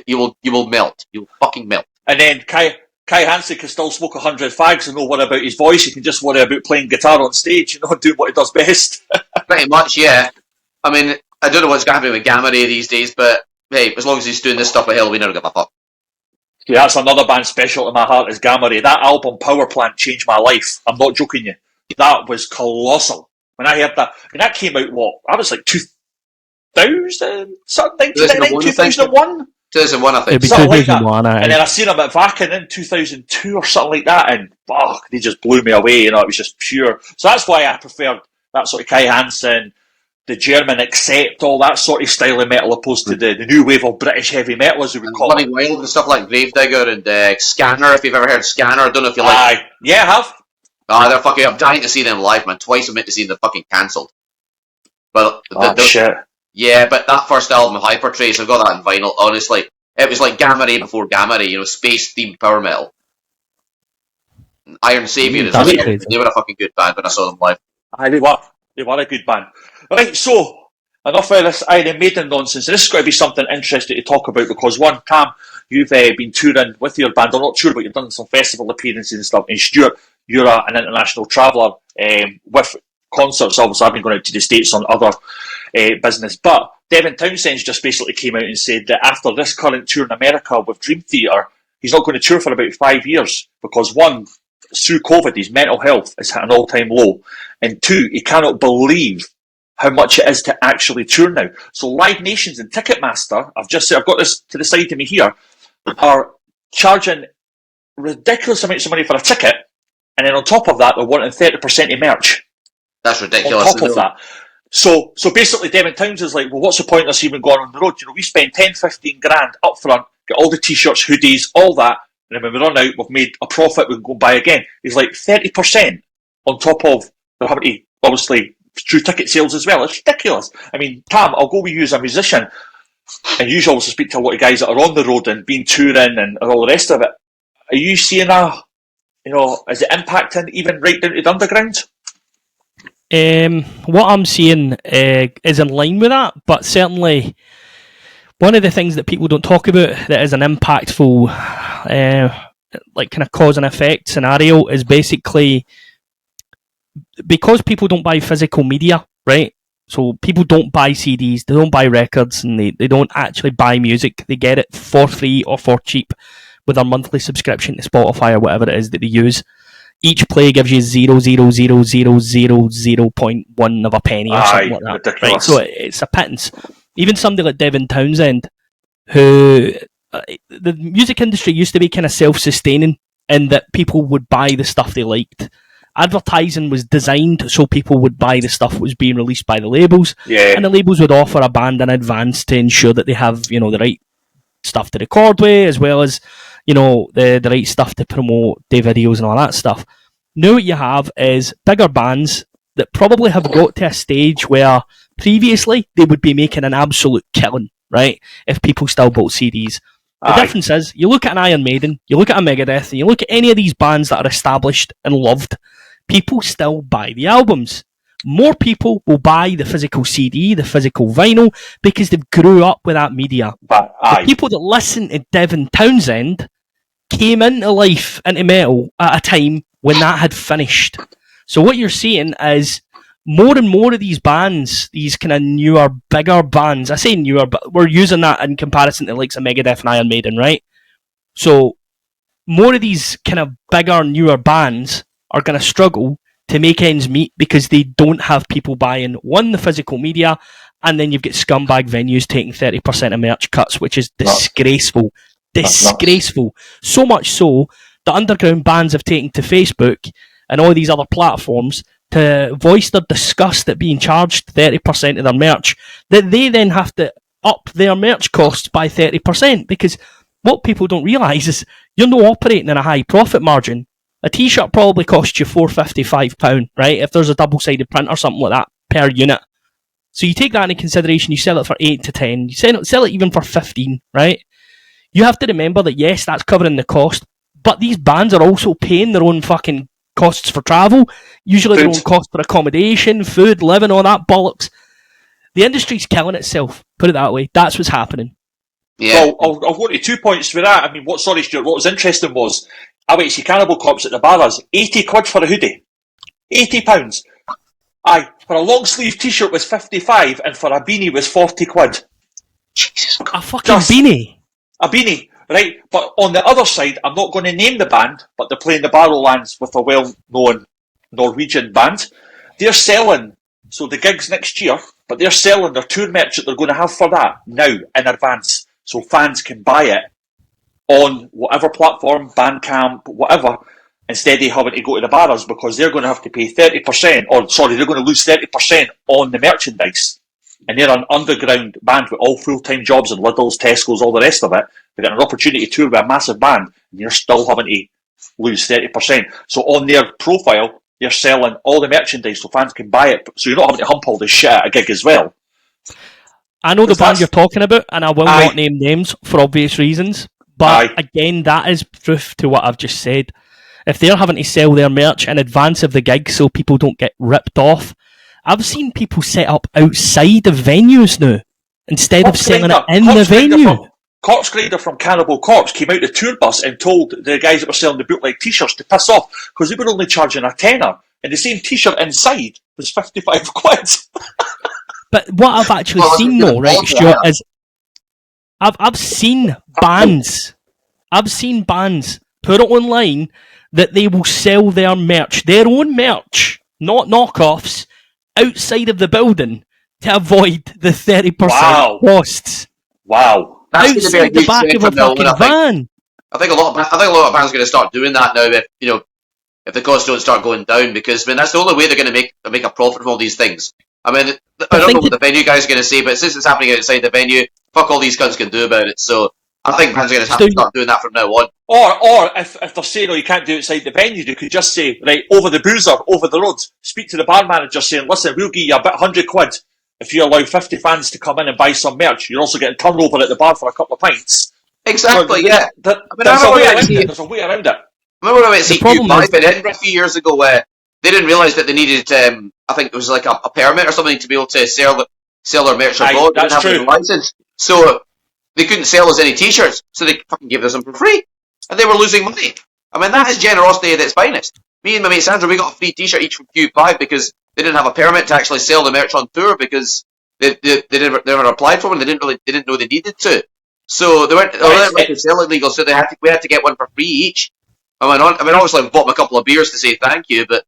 you will melt. You will fucking melt. And then Kai Hansen can still smoke 100 fags and not worry about his voice. He can just worry about playing guitar on stage, doing what he does best. Pretty much, yeah. I mean, I don't know what's going to happen with Gamma Ray these days, but hey, as long as he's doing this stuff with Halloween, I don't give a fuck. Yeah, that's another band special to my heart is Gamma Ray. That album, Power Plant, changed my life. I'm not joking you. That was colossal. When I heard that, that came out, I was like 2000? Something, 2001? 2001, I think. Something like that. And then I seen them at Vakken in 2002 or something like that, and they just blew me away. It was just pure. So that's why I preferred that sort of Kai Hansen, the German accept, all that sort of style of metal, opposed to the new wave of British heavy metal, as we would call it. Bloody Wild and stuff like Gravedigger and Scanner, if you've ever heard Scanner. I don't know if you like. Aye, yeah, I have. They're fucking. I'm dying to see them live, man. Twice I'm meant to see them fucking cancelled. But Shit. yeah, but that first album, Hypertrace, I've got that in vinyl. Honestly, it was like Gamma Ray before Gamma Ray. Space themed power metal. Iron Savior as well. They were a fucking good band when I saw them live. Aye, they were. They were a good band. Right, so enough of this Iron Maiden nonsense. This is going to be something interesting to talk about because one, Tam, you've been touring with your band. I'm not sure, but you've done some festival appearances and stuff. And Stuart, you're an international traveller with concerts. Obviously, I've been going out to the States on other business. But Devin Townsend's just basically came out and said that after this current tour in America with Dream Theater, he's not going to tour for about 5 years because one, through COVID, his mental health is at an all-time low, and two, he cannot believe how much it is to actually tour now. So Live Nations and Ticketmaster, I've got this to the side of me here, are charging ridiculous amounts of money for a ticket, and then on top of that, they're wanting 30% of merch. That's ridiculous. On top of that. So basically, Devin Townsend's like, well, what's the point of us even going on the road? We spend 10, 15 grand up front, get all the t-shirts, hoodies, all that, and then when we run out, we've made a profit, we can go buy again. He's like, 30% on top of they're having to, obviously, through ticket sales as well. It's ridiculous. I mean, Tam, I'll go with you as a musician, and you also speak to a lot of guys that are on the road and been touring and all the rest of it. Are you seeing is it impacting even right down to the underground? What I'm seeing is in line with that, but certainly one of the things that people don't talk about that is an impactful kind of cause and effect scenario is basically because people don't buy physical media, right? So people don't buy CDs, they don't buy records, and they don't actually buy music. They get it for free or for cheap with their monthly subscription to Spotify or whatever it is that they use. Each play gives you 0.00000.1 of a penny or something like that. Right? So it's a pittance. Even somebody like Devin Townsend, who the music industry used to be kind of self-sustaining in that people would buy the stuff they liked. Advertising was designed so people would buy the stuff that was being released by the labels, and the labels would offer a band in advance to ensure that they have the right stuff to record with, as well as the right stuff to promote their videos and all that stuff. Now what you have is bigger bands that probably have got to a stage where previously they would be making an absolute killing, right, if people still bought CDs. The difference is, you look at an Iron Maiden, you look at a Megadeth, and you look at any of these bands that are established and loved, people still buy the albums. More people will buy the physical CD, the physical vinyl, because they've grew up with that media. But the people that listen to Devin Townsend came into life, into metal, at a time when that had finished. So what you're seeing is more and more of these bands, these kind of newer, bigger bands, I say newer, but we're using that in comparison to likes of Megadeth and Iron Maiden, right? So more of these kind of bigger, newer bands are going to struggle to make ends meet because they don't have people buying, one, the physical media, and then you've got scumbag venues taking 30% of merch cuts, which is disgraceful. Disgraceful. So much so that underground bands have taken to Facebook and all these other platforms to voice their disgust at being charged 30% of their merch, that they then have to up their merch costs by 30%, because what people don't realise is you're not operating in a high profit margin. A t-shirt probably costs you £4.55, right, if there's a double-sided print or something like that per unit. So you take that into consideration, you sell it for 8 to 10, you sell it even for 15, right? You have to remember that, yes, that's covering the cost, but these bands are also paying their own fucking costs for travel, usually their own cost for accommodation, food, living, all that bollocks. The industry's killing itself, put it that way. That's what's happening. Yeah. Well, I'll go to 2 points for that. I mean, Stuart, what was interesting was, I went to see Cannibal Corpse at the Barras, 80 quid for a hoodie. £80. Aye, for a long sleeve t-shirt was 55, and for a beanie was 40 quid. Jesus Christ. A fucking beanie? A beanie, right? But on the other side, I'm not going to name the band, but they're playing the Barrowlands with a well-known Norwegian band. They're selling, so the gig's next year, but they're selling their tour merch that they're going to have for that now in advance, so fans can buy it on whatever platform, Bandcamp, whatever. instead of having to go to the bars, because they're going to have to pay 30%, they're going to lose 30% on the merchandise. And they're an underground band with all full-time jobs in Lidl's, Tesco's, all the rest of it. They've got an opportunity to tour with a massive band, and you're still having to lose 30%. So on their profile, you're selling all the merchandise so fans can buy it. So you're not having to hump all this shit at a gig as well. I know the band you're talking about, and I will not name names for obvious reasons. But again, that is proof to what I've just said. If they're having to sell their merch in advance of the gig so people don't get ripped off, I've seen people set up outside of venues now instead of selling it in the venue. Corpse Grinder from Cannibal Corpse came out the tour bus and told the guys that were selling the bootleg t-shirts to piss off because they were only charging a tenner, and the same t-shirt inside was 55 quid. But what I've actually seen though, right, Stuart, is I've seen bands put it online that they will sell their own merch, not knockoffs, outside of the building to avoid the 30% costs. Wow. That's outside the back of a fucking van. I think a lot of bands are going to start doing that now if the costs don't start going down, because that's the only way they're going to make a profit from all these things. I mean, I don't know what the venue guys are going to say, but since it's happening outside the venue, fuck all these cunts can do about it. So I think bands are going to have to start doing that from now on. Or if they're saying, you can't do it outside the venue, they could just say, right, over the boozer, over the road, speak to the bar manager saying, listen, we'll give you a bit 100 quid if you allow 50 fans to come in and buy some merch. You're also getting turnover at the bar for a couple of pints. Exactly, yeah. There's a way around it. I remember when I went to see Q5 in Edinburgh a few years ago, where they didn't realise that they needed, I think it was like a permit or something to be able to sell their merch abroad. They didn't have a license. So they couldn't sell us any t-shirts, so they fucking gave us them for free. And they were losing money. I mean, that is generosity at its finest. Me and my mate Sandra, we got a free t-shirt each from Q5 because they didn't have a permit to actually sell the merch on tour because they never applied for one. They didn't know they needed to. So they weren't to sell it legal, so we had to get one for free each. I mean, obviously I bought them a couple of beers to say thank you, but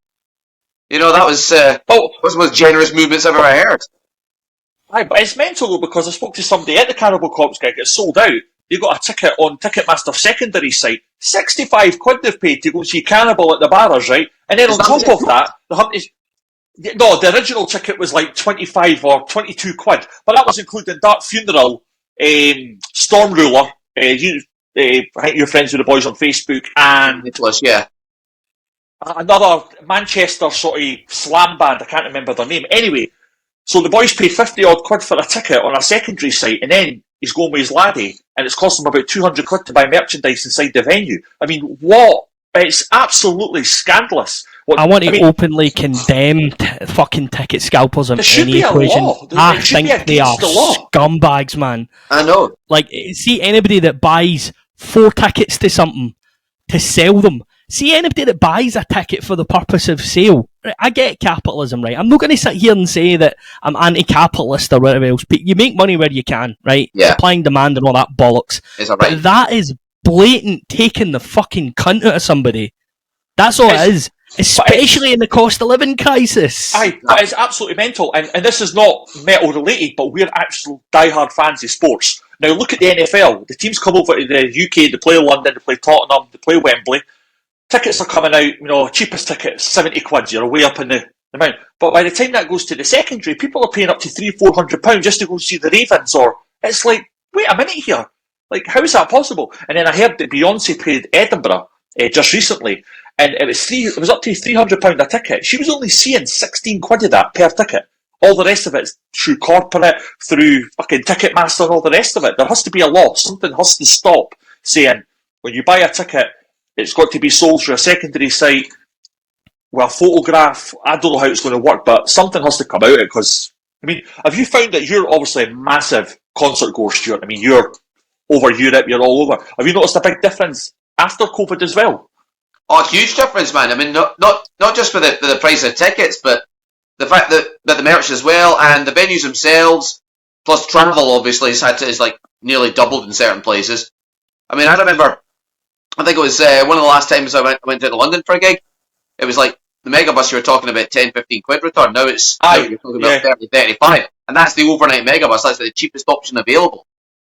that was one of the most generous movements I've ever heard. Aye, but it's mental though, because I spoke to somebody at the Cannibal Corpse gig. It's sold out. They got a ticket on Ticketmaster secondary site. 65 quid they've paid to go see Cannibal at the bars, right? And then on top of that, the original ticket was like 25 or 22 quid, but that was including Dark Funeral, Storm Ruler, I think you're friends with the boys on Facebook, and Nicholas, yeah. Another Manchester sort of slam band, I can't remember their name. Anyway, so the boys paid 50 odd quid for a ticket on a secondary site, and then he's going with his laddie, and it's cost him about 200 quid to buy merchandise inside the venue. I mean, what? It's absolutely scandalous. I want to openly condemn fucking ticket scalpers in any equation. I think they are scumbags, man. I know. Like, see anybody that buys 4 tickets to something to sell them. See anybody that buys a ticket for the purpose of sale. I get capitalism, right? I'm not going to sit here and say that I'm anti-capitalist or whatever else. But you make money where you can, right? Yeah. Supply and demand and all that bollocks. Is that right? But that is blatant taking the fucking cunt out of somebody. That's all it is. Especially in the cost of living crisis. Aye, but it's absolutely mental. And this is not metal related, but we're actual diehard fans of sports. Now look at the NFL. The teams come over to the UK, they play London, they play Tottenham, they play Wembley. Tickets are coming out, cheapest ticket, 70 quid, you're way up in the amount. But by the time that goes to the secondary, people are paying up to £300-400 just to go see the Ravens, or it's like, wait a minute here. Like, how is that possible? And then I heard that Beyonce played Edinburgh just recently, and it was up to £300 a ticket. She was only seeing 16 quid of that per ticket. All the rest of it's through corporate, through fucking Ticketmaster and all the rest of it. There has to be a law. Something has to stop saying, when you buy a ticket, it's got to be sold through a secondary site with a photograph. I don't know how it's going to work, but something has to come out of it, because, I mean, have you found that you're obviously a massive concert goer, Stuart? I mean, you're over Europe, you're all over. Have you noticed a big difference after COVID as well? Oh, huge difference, man. I mean, not just for the price of tickets, but the fact that the merch as well, and the venues themselves, plus travel obviously is like nearly doubled in certain places. I mean, I remember, I think it was one of the last times I went to London for a gig. It was like the megabus, you were talking about 10-15 quid return. Now you're talking about 30-35, and that's the overnight megabus. That's the cheapest option available.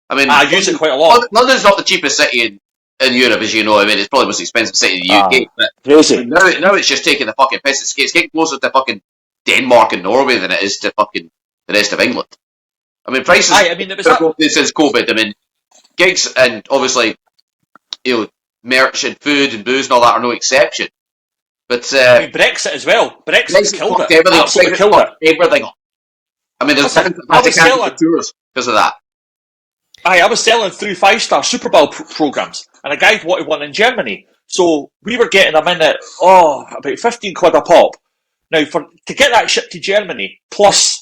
I mean, I use it quite a lot. London's not the cheapest city in Europe, as you know. I mean, it's probably the most expensive city in the UK. But Crazy. now it's just taking the fucking piss. It's getting closer to fucking Denmark and Norway than it is to fucking the rest of England. I mean, prices since COVID. I mean, gigs and obviously, merch and food and booze and all that are no exception. But I mean, Brexit as well. Brexit killed it. Everything, Absolutely killed it. Everything. I mean, there's tours because of that. I was selling through 5-star Super Bowl programs, and a guy wanted one in Germany. So we were getting them in at about 15 quid a pop. Now, to get that shipped to Germany, plus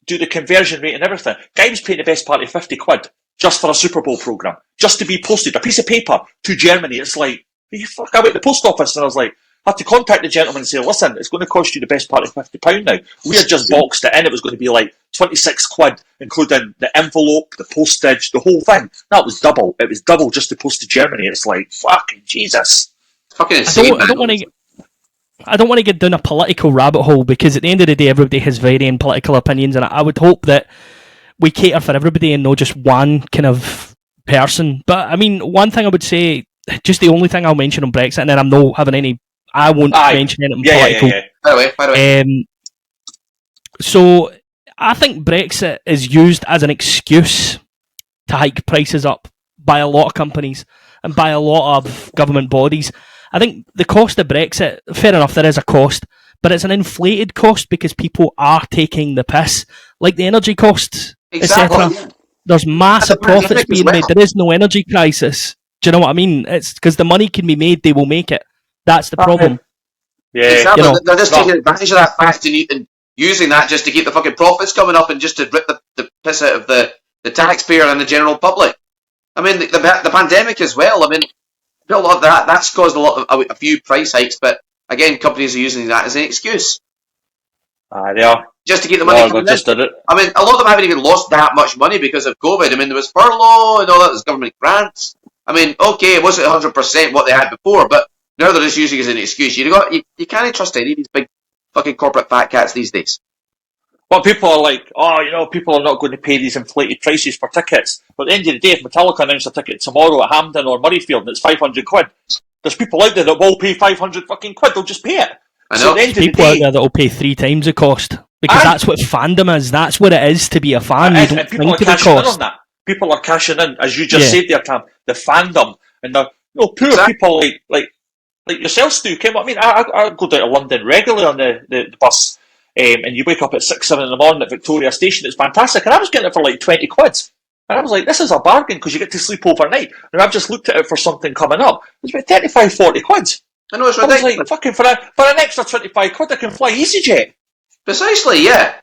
do the conversion rate and everything, guy was paying the best part of 50 quid just for a Super Bowl program, just to be posted, a piece of paper to Germany. It's like, fuck, I went to the post office and I was like, I had to contact the gentleman and say, listen, it's going to cost you the best part of £50 now. We had just boxed it in. It was going to be like 26 quid, including the envelope, the postage, the whole thing. That was double. It was double just to post to Germany. It's like, fucking Jesus. Fucking insane. I don't want to get down a political rabbit hole, because at the end of the day, everybody has varying political opinions, and I would hope that we cater for everybody and not just one kind of person. But I mean, one thing I would say, just the only thing I'll mention on Brexit, and then I'm not having any. I won't mention anything political. By the way. So I think Brexit is used as an excuse to hike prices up by a lot of companies and by a lot of government bodies. I think the cost of Brexit, fair enough, there is a cost, but it's an inflated cost because people are taking the piss, like the energy costs, etc. Yeah. There's massive profits being made. There is no energy crisis. Do you know what I mean? It's because the money can be made, they will make it. That's the problem. Yeah, exactly. They're just taking advantage of that fact and using that just to keep the fucking profits coming up and just to rip the piss out of the taxpayer and the general public. I mean, the pandemic as well. I mean, a lot of that's caused a few price hikes, but again, companies are using that as an excuse. They are. Just to keep the money coming in. I mean, a lot of them haven't even lost that much money because of COVID. I mean, there was furlough and all that, there's government grants. I mean, okay, it wasn't 100% what they had before, but now they're just using it as an excuse. You can't trust any of these big fucking corporate fat cats these days. Well, people are like, people are not going to pay these inflated prices for tickets. But at the end of the day, if Metallica announce a ticket tomorrow at Hampden or Murrayfield and it's 500 quid, there's people out there that will pay 500 fucking quid. They'll just pay it. I know. So there's people out there that will pay 3 times the cost. Because that's what fandom is. That's what it is to be a fan. You don't think of the cost. On that. People are cashing in, as you just said there, Tam, the fandom. And the poor people like yourself, Stu, I mean, I go down to London regularly on the bus, and you wake up at 6, 7 in the morning at Victoria Station. It's fantastic, and I was getting it for like 20 quid, and I was like, this is a bargain because you get to sleep overnight. And I've just looked at it for something coming up. It's about 35, 40 quid. I know, it's ridiculous. I was like, fucking for an extra 25 quid, I can fly EasyJet. Precisely, yeah.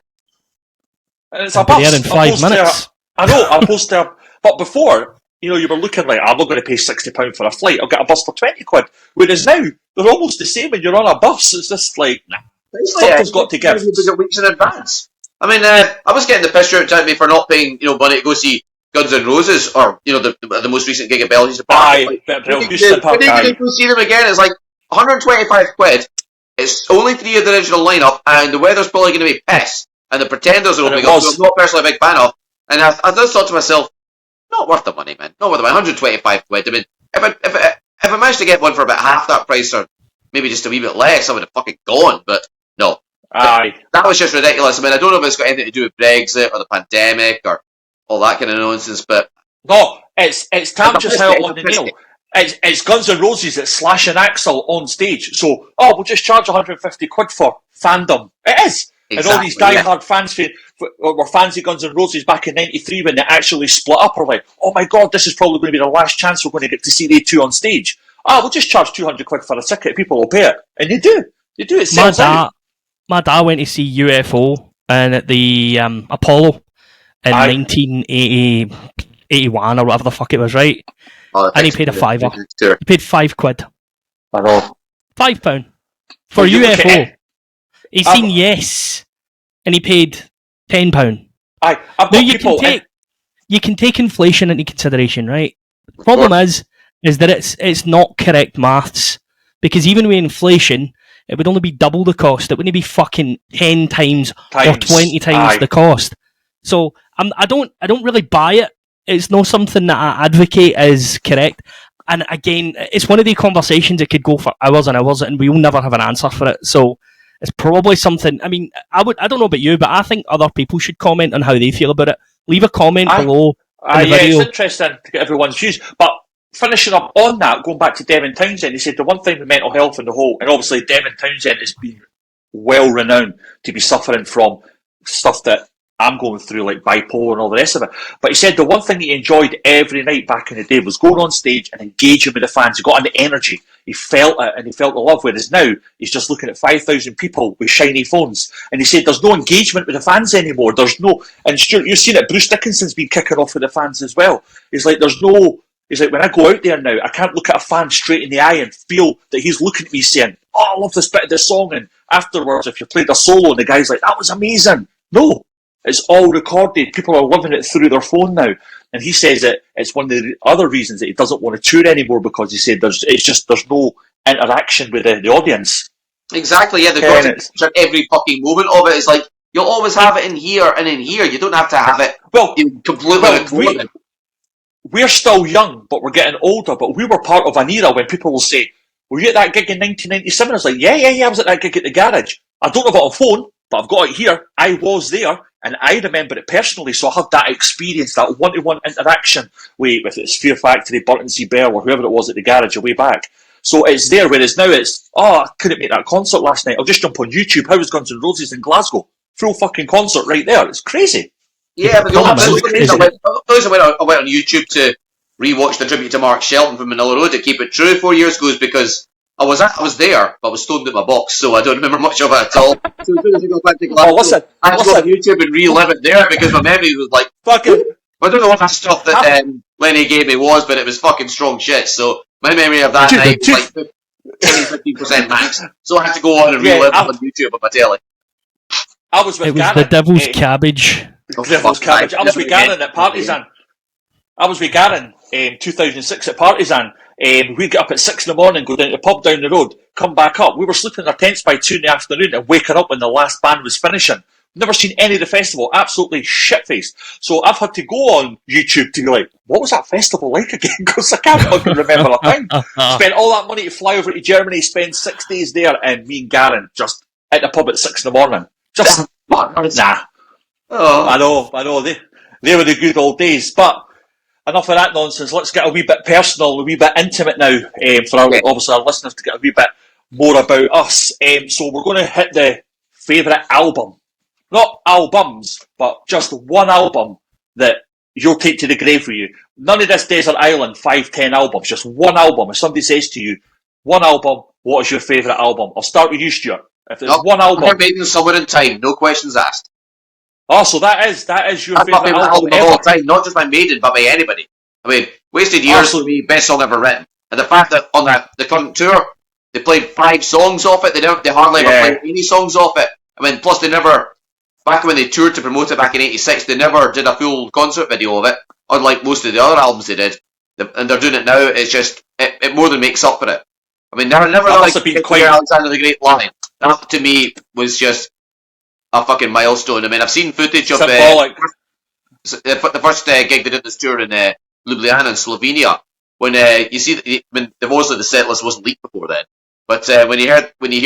And it's a bus. There in 5 minutes. I know, opposed to, but before, you were looking like, I'm not going to pay £60 for a flight, I'll get a bus for 20 quid. Whereas now, they're almost the same when you're on a bus. It's just like, nah. Something's got to give. Weeks in advance. I mean, I was getting the piss out of me for not paying, money to go see Guns N' Roses or, the most recent gig at Belgium's Park. When you go see them again, it's like 125 quid. It's only 3 of the original lineup, and the weather's probably going to be piss. And the Pretenders are opening up, so I'm not personally a big fan of. And I just thought to myself, not worth the money, man. Not worth the money. 125 quid. I mean, if I managed to get one for about half that price, or maybe just a wee bit less, I would have fucking gone. But no, that was just ridiculous. I mean, I don't know if it's got anything to do with Brexit or the pandemic or all that kind of nonsense. But no, it's Tam just held on the nail. It's Guns N' Roses that's Slash and Axl on stage. So, we'll just charge 150 quid for fandom. It is. Exactly, and all these die-hard fans were fans of Guns N' Roses back in '93 when they actually split up are like, oh my god, this is probably going to be the last chance we're going to get to see they two on stage. We'll just charge 200 quid for a ticket, people will pay it. And they do. It sells out. My dad went to see UFO at the Apollo in 1981 or whatever the fuck it was, right? And he paid a fiver. He paid 5 quid. I know. £5 for UFO. He's seen Yes, and he paid £10. You can take inflation into consideration, right? The problem is that it's not correct maths, because even with inflation, it would only be double the cost. It wouldn't be fucking 10 times or 20 times the cost. So I don't really buy it. It's not something that I advocate as correct. And again, it's one of the conversations that could go for hours and hours, and we'll never have an answer for it. So it's probably something. I mean, I don't know about you, but I think other people should comment on how they feel about it. Leave a comment below. Yeah, it's interesting to get everyone's views. But finishing up on that, going back to Devin Townsend, he said the one thing with mental health and the whole, and obviously Devin Townsend has been well renowned to be suffering from stuff that I'm going through, like bipolar and all the rest of it. But he said the one thing he enjoyed every night back in the day was going on stage and engaging with the fans. He got an energy. He felt it and he felt the love. Whereas now, he's just looking at 5,000 people with shiny phones. And he said there's no engagement with the fans anymore. There's no... And Stuart, you've seen it. Bruce Dickinson's been kicking off with the fans as well. He's like, there's no... He's like, when I go out there now, I can't look at a fan straight in the eye and feel that he's looking at me saying, oh, I love this bit of the song. And afterwards, if you played a solo and the guy's like, that was amazing. No. It's all recorded. People are living it through their phone now. And he says that it's one of the other reasons that he doesn't want to tour anymore, because he said there's no interaction with the audience. Exactly, yeah. Every fucking moment of it is like, you'll always have it in here and in here. You don't have to have it completely recorded. We're still young, but we're getting older. But we were part of an era when people will say, were you at that gig in 1997? I was like, yeah, I was at that gig at the garage. I don't have it on phone, but I've got it here. I was there. And I remember it personally, so I had that experience, that one-to-one interaction with its Fear Factory, Burtonsea Bell, or whoever it was at the garage a way back. So it's there, whereas now it's, I couldn't make that concert last night. I'll just jump on YouTube. How was Guns N' Roses in Glasgow? Full fucking concert right there. It's crazy. Yeah, but I went on YouTube to rewatch the tribute to Mark Shelton from Manila Road to keep it true 4 years ago, because I was there, but I was stoned at my box, so I don't remember much of it at all. So as soon as I go back to Glasgow, I had to go on YouTube and relive it there, because my memory was like, fucking... I don't know what that stuff that Lenny gave me was, but it was fucking strong shit, so my memory of that night was like 10-15% max, so I had to go on and relive it on YouTube on my telly. It was the Devil's Cabbage. Devil's Cabbage. I was with Garen at Partizan. I was with Garen in 2006 at Partizan. We'd get up at 6 in the morning, go down to the pub down the road, come back up. We were sleeping in our tents by 2 in the afternoon and waking up when the last band was finishing. Never seen any of the festival, absolutely shit-faced. So I've had to go on YouTube to be like, what was that festival like again? Because I can't fucking remember a thing. Spent all that money to fly over to Germany, spend 6 days there, and me and Garen just at the pub at 6 in the morning. Just, nah. Oh. I know. They were the good old days. But enough of that nonsense. Let's get a wee bit personal, a wee bit intimate now, for obviously our listeners to get a wee bit more about us. So we're going to hit the favourite album. Not albums, but just one album that you'll take to the grave with you. None of this Desert Island 5-10 albums, just one album. If somebody says to you, one album, what is your favourite album? I'll start with you, Stuart. If there's one album... Iron Maiden, Somewhere in Time, no questions asked. Oh, so that is your favourite album of all time, not just by Maiden, but by anybody. I mean, Wasted Years for me, best song ever written. And the fact that on the current tour, they played 5 songs off it, they hardly ever played any songs off it. I mean, plus they never... Back when they toured to promote it back in '86, they never did a full concert video of it, unlike most of the other albums they did. And they're doing it now. It's just it more than makes up for it. I mean, never like Alexander the Great line. That to me was just a fucking milestone. I mean, I've seen footage of the first gig they did this tour in Ljubljana in Slovenia. When you see, obviously the set list wasn't leaked before then, but when you hear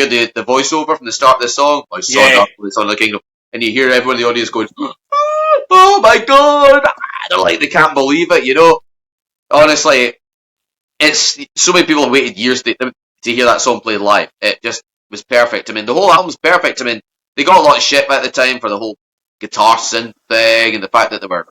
the voiceover from the start of the song, I saw the Son of the Kingdom. And you hear everyone in the audience going, oh my god! They're like, they can't believe it, you know? Honestly, it's so many people have waited years to hear that song played live. It just was perfect. I mean, the whole album's perfect. I mean, they got a lot of shit at the time for the whole guitar synth thing and the fact that they were,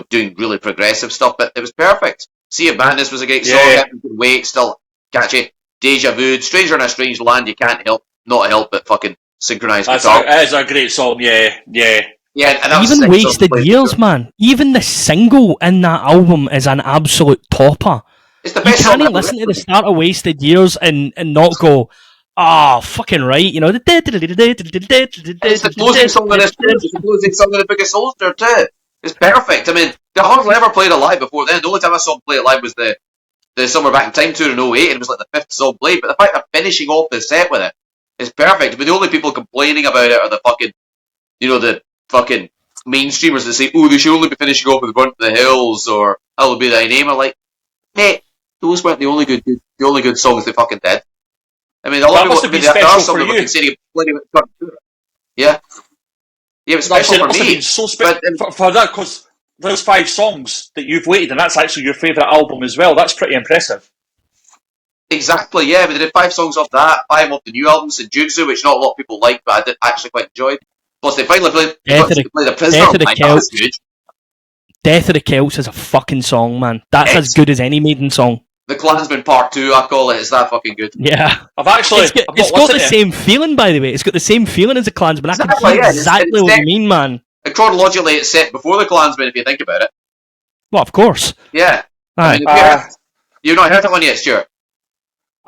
doing really progressive stuff, but it was perfect. Sea of Madness was a great song. Wait, still catchy. Deja Vu, Stranger in a Strange Land, you can't help but fucking synchronized guitar. That is a great song, yeah. And even Wasted Years, man. Even the single in that album is an absolute topper. It's the best song. You can't listen to the start of Wasted Years and not go, fucking right, It's the closing song of this tour. It's the closing song of the Biggest Souls tour too. It's perfect. I mean, they hardly ever played it live before then. The only time I saw them play it live was the Summer Back in Time tour in '08, and it was like the 5th song played. But the fact they're finishing off the set with it, it's perfect. But the only people complaining about it are the fucking, the fucking mainstreamers that say, they should only be finishing off with Burn to the Hills or Hallowed Be Thy Name. I'm like, mate, those weren't the only good songs they fucking did. I mean, a lot That of must have people, been there are special some for that were you. considering playing with. Yeah, it was That special must for have me. been so But for that, because those 5 songs that you've waited, and that's actually your favourite album as well. That's pretty impressive. exactly, yeah. But they did 5 songs off that, 5 off the new album, Senjutsu, which not a lot of people like, but I did actually quite enjoy. Plus, they finally played the Prisoner. That was good. Death of the Celts is a fucking song, man. That's as good as any Maiden song. The Klansman Part 2, I call it. It's that fucking good. Yeah. It's got the same feeling, by the way. It's got the same feeling as the Klansman. I can see exactly what you mean, man. And chronologically, it's set before the Klansman, if you think about it. Well, of course. Yeah. Aye. I mean, you've not heard that one yet, Stuart?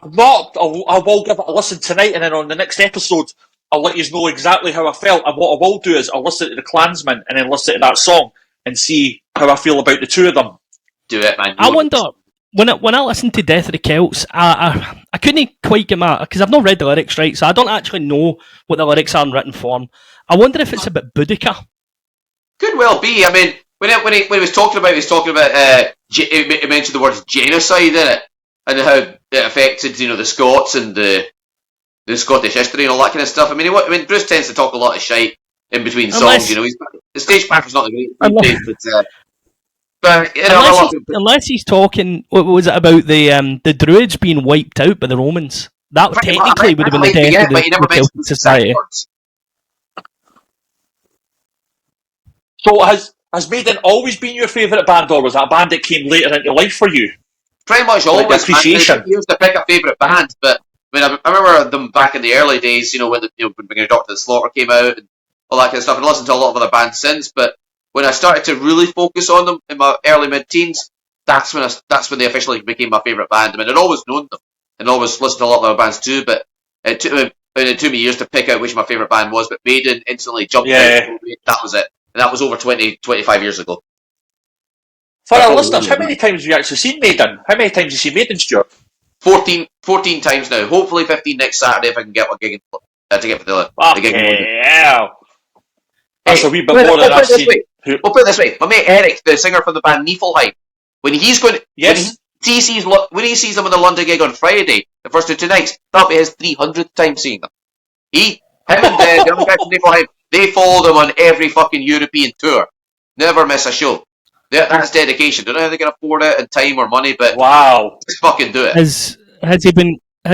Not. I will give it a listen tonight, and then on the next episode, I'll let you know exactly how I felt. And what I will do is I'll listen to the Klansman and then listen to that song and see how I feel about the two of them. Do it, man. I wonder, when I listen to Death of the Celts, I couldn't quite get my, because I've not read the lyrics, right, so I don't actually know what the lyrics are in written form. I wonder if it's a bit Boudica. Could well be. I mean, when he was talking about, he mentioned the words genocide in it, and how it affected, the Scots and the Scottish history and all that kind of stuff. I mean, Bruce tends to talk a lot of shite in between songs. The stage back is not the great, but unless he's talking, what was it about the Druids being wiped out by the Romans? That technically would have been the death of the Celtic society. So has Maiden always been your favourite band, or was that a band that came later into life for you? Pretty much always. Like appreciation. I used to pick a favourite band, but I remember them back in the early days. When Doctor the Slaughter came out and all that kind of stuff, and I listened to a lot of other bands since. But when I started to really focus on them in my early mid-teens, that's when they officially became my favourite band. I mean, I'd always known them and always listened to a lot of other bands too, but it took me years to pick out which my favourite band was. But Maiden instantly jumped out. That was it. And that was over 25 years ago. For our listeners, how many times have you actually seen Maiden? How many times have you seen Maiden, Stuart? 14 times now. Hopefully 15 next Saturday if I can get a gig to get for the gig. Yeah. That's a wee bit more than I've seen. We'll put it this way. My mate Eric, the singer from the band Niflheim, when he sees them on the London gig on Friday, the first of 2 nights, that'll be his 300th time seeing them. Him and the other guy from Niflheim, they follow them on every fucking European tour. Never miss a show. That's dedication. Don't know how they can afford it and time or money, but wow, just fucking do it. Has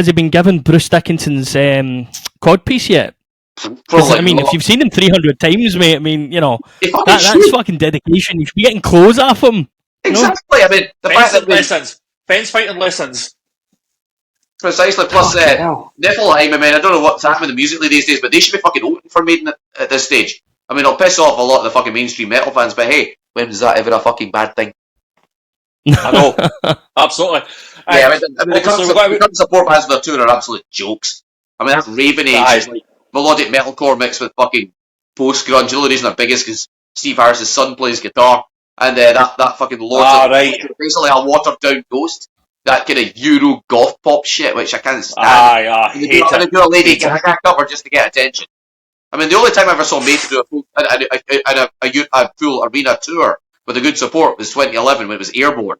he been given Bruce Dickinson's codpiece yet? I mean, if you've seen him 300 times, mate, I mean, that's fucking dedication. You should be getting clothes off him. Exactly. I mean, the fact that fence fighting lessons. Precisely. Plus, Niflheim. I mean, I don't know what's happening with the music these days, but they should be fucking open for Maiden at this stage. I mean, it'll piss off a lot of the fucking mainstream metal fans, but hey, when was that ever a fucking bad thing? I know. Absolutely. Yeah, the current support bands for their tour are absolute jokes. I mean, that's Raven Age is like melodic metalcore mixed with fucking post-grunge. The only reason they're big is because Steve Harris's son plays guitar, and that fucking Lord basically a watered-down Ghost. That kind of Euro goth pop shit, which I can't stand. I hate it. Do a Lady Gaga cover just to get attention. I mean, the only time I ever saw Maiden do a full arena tour with a good support was 2011 when it was Airborne.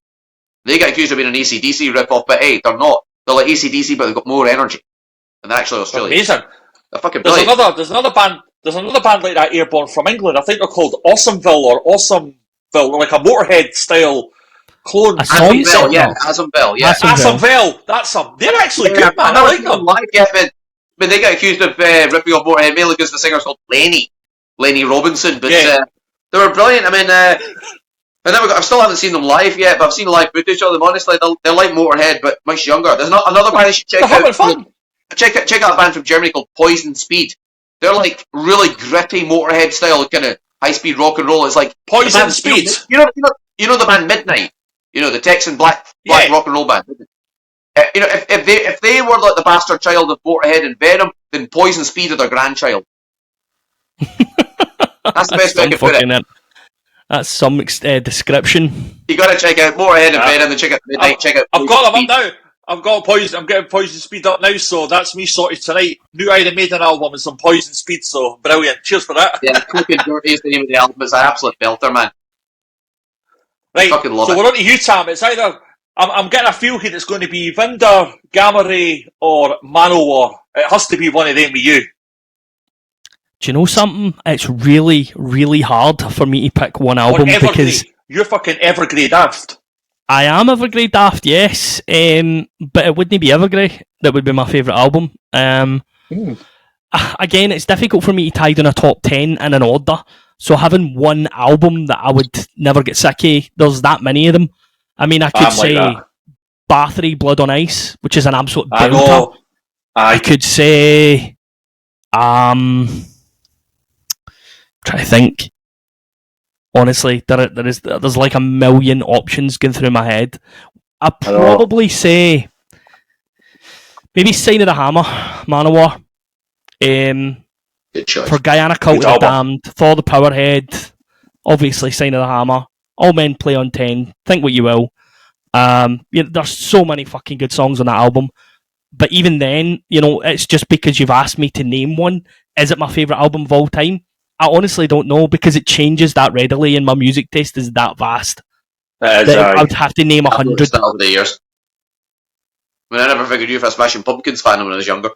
They get accused of being an AC/DC rip-off, but hey, they're not. They're like AC/DC, but they've got more energy. And they're actually Australian. Amazing. They're fucking brilliant. There's another band like that, Airborne, from England. I think they're called Awesomeville. They're like a Motorhead style clone. Asomville, yeah. Asomville. That's them. They're actually good, man. I like them. Live, but they get accused of ripping off Motorhead mainly because the singer's called Lenny Robinson. But they were brilliant. I mean, I still haven't seen them live yet, but I've seen live footage of them. Honestly, they're like Motorhead, but much younger. There's another band you should check out. Fun. Check out a band from Germany called Poison Speed. They're like really gritty Motorhead style kind of high speed rock and roll. It's like Poison Speed. You know the band Midnight. The Texan black rock and roll band. If they were like the bastard child of Motorhead and Venom, then Poison Speed are their grandchild. That's the best way I can put it. That's some description. You got to check out Motorhead and Venom, and check out Midnight. I've got them up now. I'm getting Poison Speed up now, so that's me sorted tonight. New Iron Maiden album and some Poison Speed, so brilliant. Cheers for that. Yeah, Quick and Dirty is the name of the album. It's an absolute belter, man. Right, so we're on to you, Tam. It's either I'm getting a feel here it's going to be Vinder, Gamma Ray, or TamOwaR. It has to be one of them with you. Do you know something? It's really, really hard for me to pick one album because you're fucking Evergrey daft. I am Evergrey daft, yes, but it wouldn't be Evergrey that would be my favourite album. Again, it's difficult for me to tie down a top 10 in an order, so having one album that I would never get sick of, there's that many of them. I mean, I could say Bathory, Blood on Ice, which is an absolute belter. I could say... trying to think. Honestly, there's like a million options going through my head. I'd probably say maybe Sign of the Hammer, Manowar. Good choice. For Guyana Cult of the Damned, For the Powerhead, obviously Sign of the Hammer, All Men Play on 10, Think What You Will. There's so many fucking good songs on that album. But even then, it's just because you've asked me to name one. Is it my favourite album of all time? I honestly don't know because it changes that readily and my music taste is that vast. I would have to name 100. Over the years. I never figured you were a Smashing Pumpkins fan when I was younger.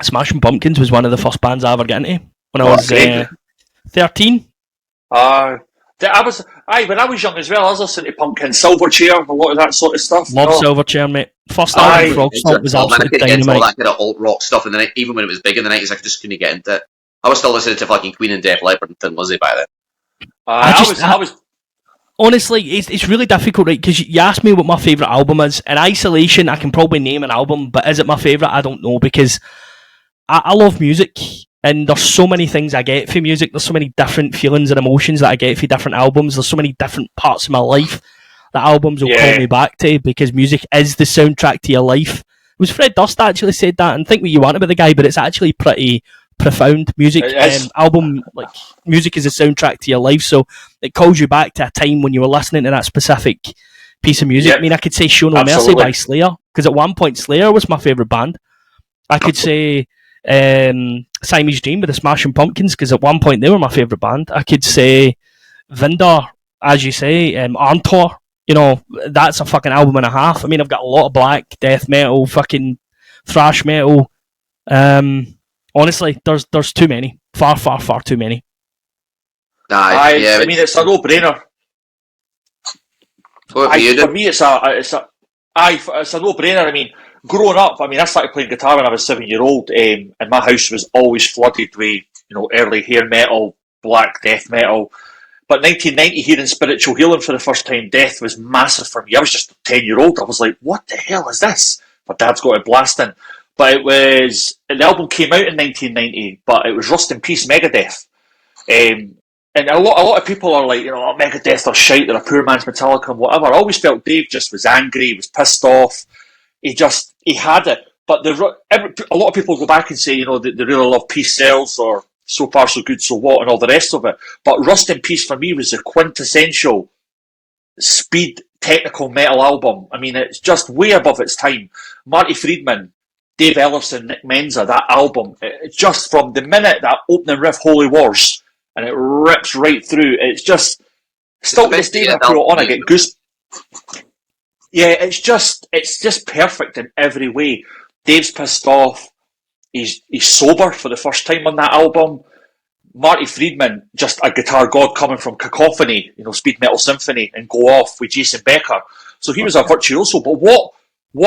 Smashing Pumpkins was one of the first bands I ever got into when I was 13. When I was young as well, I was listening to Pumpkin, Silverchair, a lot of that sort of stuff. Love Silverchair, mate. First album, Frog Stomp, was absolutely dynamite. All that kind of alt rock stuff in the night, even when it was big in the 90s, I just couldn't get into it. I was still listening to fucking Queen and Def Leppard and Thin Lizzy by then. Honestly, it's really difficult, right? Because you asked me what my favourite album is. In isolation, I can probably name an album, but is it my favourite? I don't know, because I love music, and there's so many things I get from music. There's so many different feelings and emotions that I get from different albums. There's so many different parts of my life that albums will call me back to, because music is the soundtrack to your life. It was Fred Durst actually said that, and think what you want about the guy, but it's actually pretty profound. Music music is a soundtrack to your life, so it calls you back to a time when you were listening to that specific piece of music. I mean, I could say Show No Mercy by Slayer, because at one point Slayer was my favourite band. I could say Siamese Dream with the Smashing Pumpkins, because at one point they were my favourite band. I could say Vinder, as you say, Arntor. That's a fucking album and a half. I mean, I've got a lot of black death metal, fucking thrash metal. Honestly, there's too many. Far, far, far too many. I mean, it's a no-brainer. For me, it's a no-brainer. I mean, growing up, I started playing guitar when I was 7-year-old, and my house was always flooded with, early hair metal, black death metal. But 1990, hearing Spiritual Healing for the first time, Death was massive for me. I was just a 10-year-old. I was like, what the hell is this? My dad's got it blasting. But the album came out in 1990, but it was Rust in Peace, Megadeth. And a lot of people are like, Megadeth are shite, they're a poor man's Metallica and whatever. I always felt Dave just was angry, he was pissed off. He had it. But a lot of people go back and say, they really love Peace Sells or So Far So Good So What and all the rest of it. But Rust in Peace for me was the quintessential speed technical metal album. I mean, it's just way above its time. Marty Friedman, Dave Ellefson, Nick Menza, that album, it's just from the minute that opening riff, Holy Wars, and it rips right through. It's just, still to this day when I put it on, I get goose. Yeah, it's just perfect in every way. Dave's pissed off. He's sober for the first time on that album. Marty Friedman, just a guitar god coming from Cacophony, Speed Metal Symphony, and Go Off with Jason Becker. So he was a virtuoso. But what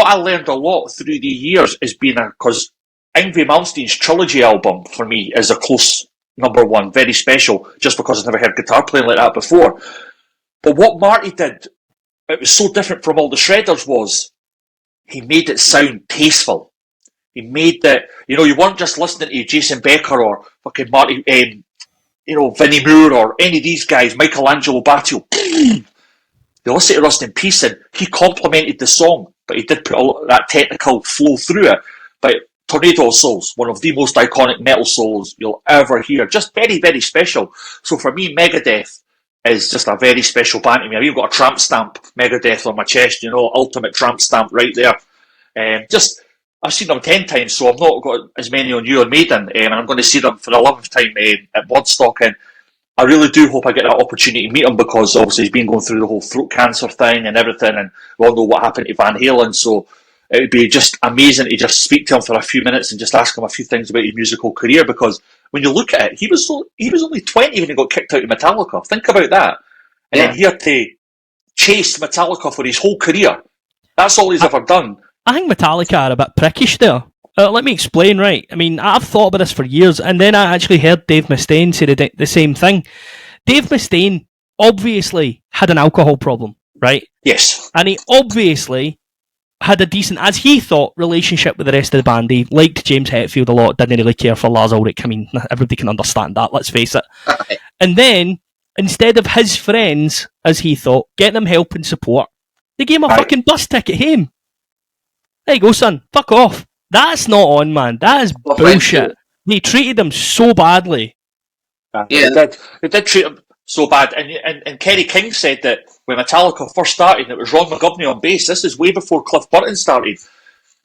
I learned a lot through the years is because Yngwie Malmsteen's Trilogy album for me is a close number one, very special, just because I've never heard guitar playing like that before. But what Marty did, it was so different from all the shredders, was he made it sound tasteful. He made that, you weren't just listening to Jason Becker or fucking Marty, Vinnie Moore or any of these guys, Michelangelo Batio. You listen to Rust in Peace, and he complimented the song, but he did put that technical flow through it. But Tornado of Souls, one of the most iconic metal solos you'll ever hear, just very, very special. So for me, Megadeth is just a very special band to me. I've even got a tramp stamp, Megadeth, on my chest, ultimate tramp stamp right there. I've seen them 10 times, so I've not got as many on you or Maiden, and I'm going to see them for the 11th time at Bloodstock. And I really do hope I get that opportunity to meet him, because obviously he's been going through the whole throat cancer thing and everything, and we all know what happened to Van Halen, so it would be just amazing to just speak to him for a few minutes and just ask him a few things about his musical career, because when you look at it, he was only 20 when he got kicked out of Metallica. Think about that. And then he had to chase Metallica for his whole career. That's all he's ever done. I think Metallica are a bit prickish there. Let me explain, right? I mean, I've thought about this for years, and then I actually heard Dave Mustaine say the same thing. Dave Mustaine obviously had an alcohol problem, right? Yes. And he obviously had a decent, as he thought, relationship with the rest of the band. He liked James Hetfield a lot, didn't really care for Lars Ulrich. I mean, everybody can understand that, let's face it. And then, instead of his friends, as he thought, getting him help and support, they gave him a fucking bus ticket home. There you go, son. Fuck off. That's not on, man. That is bullshit. They treated him so badly. They did treat him so bad. And Kerry King said that when Metallica first started, and it was Ron McGovney on bass, this is way before Cliff Burton started.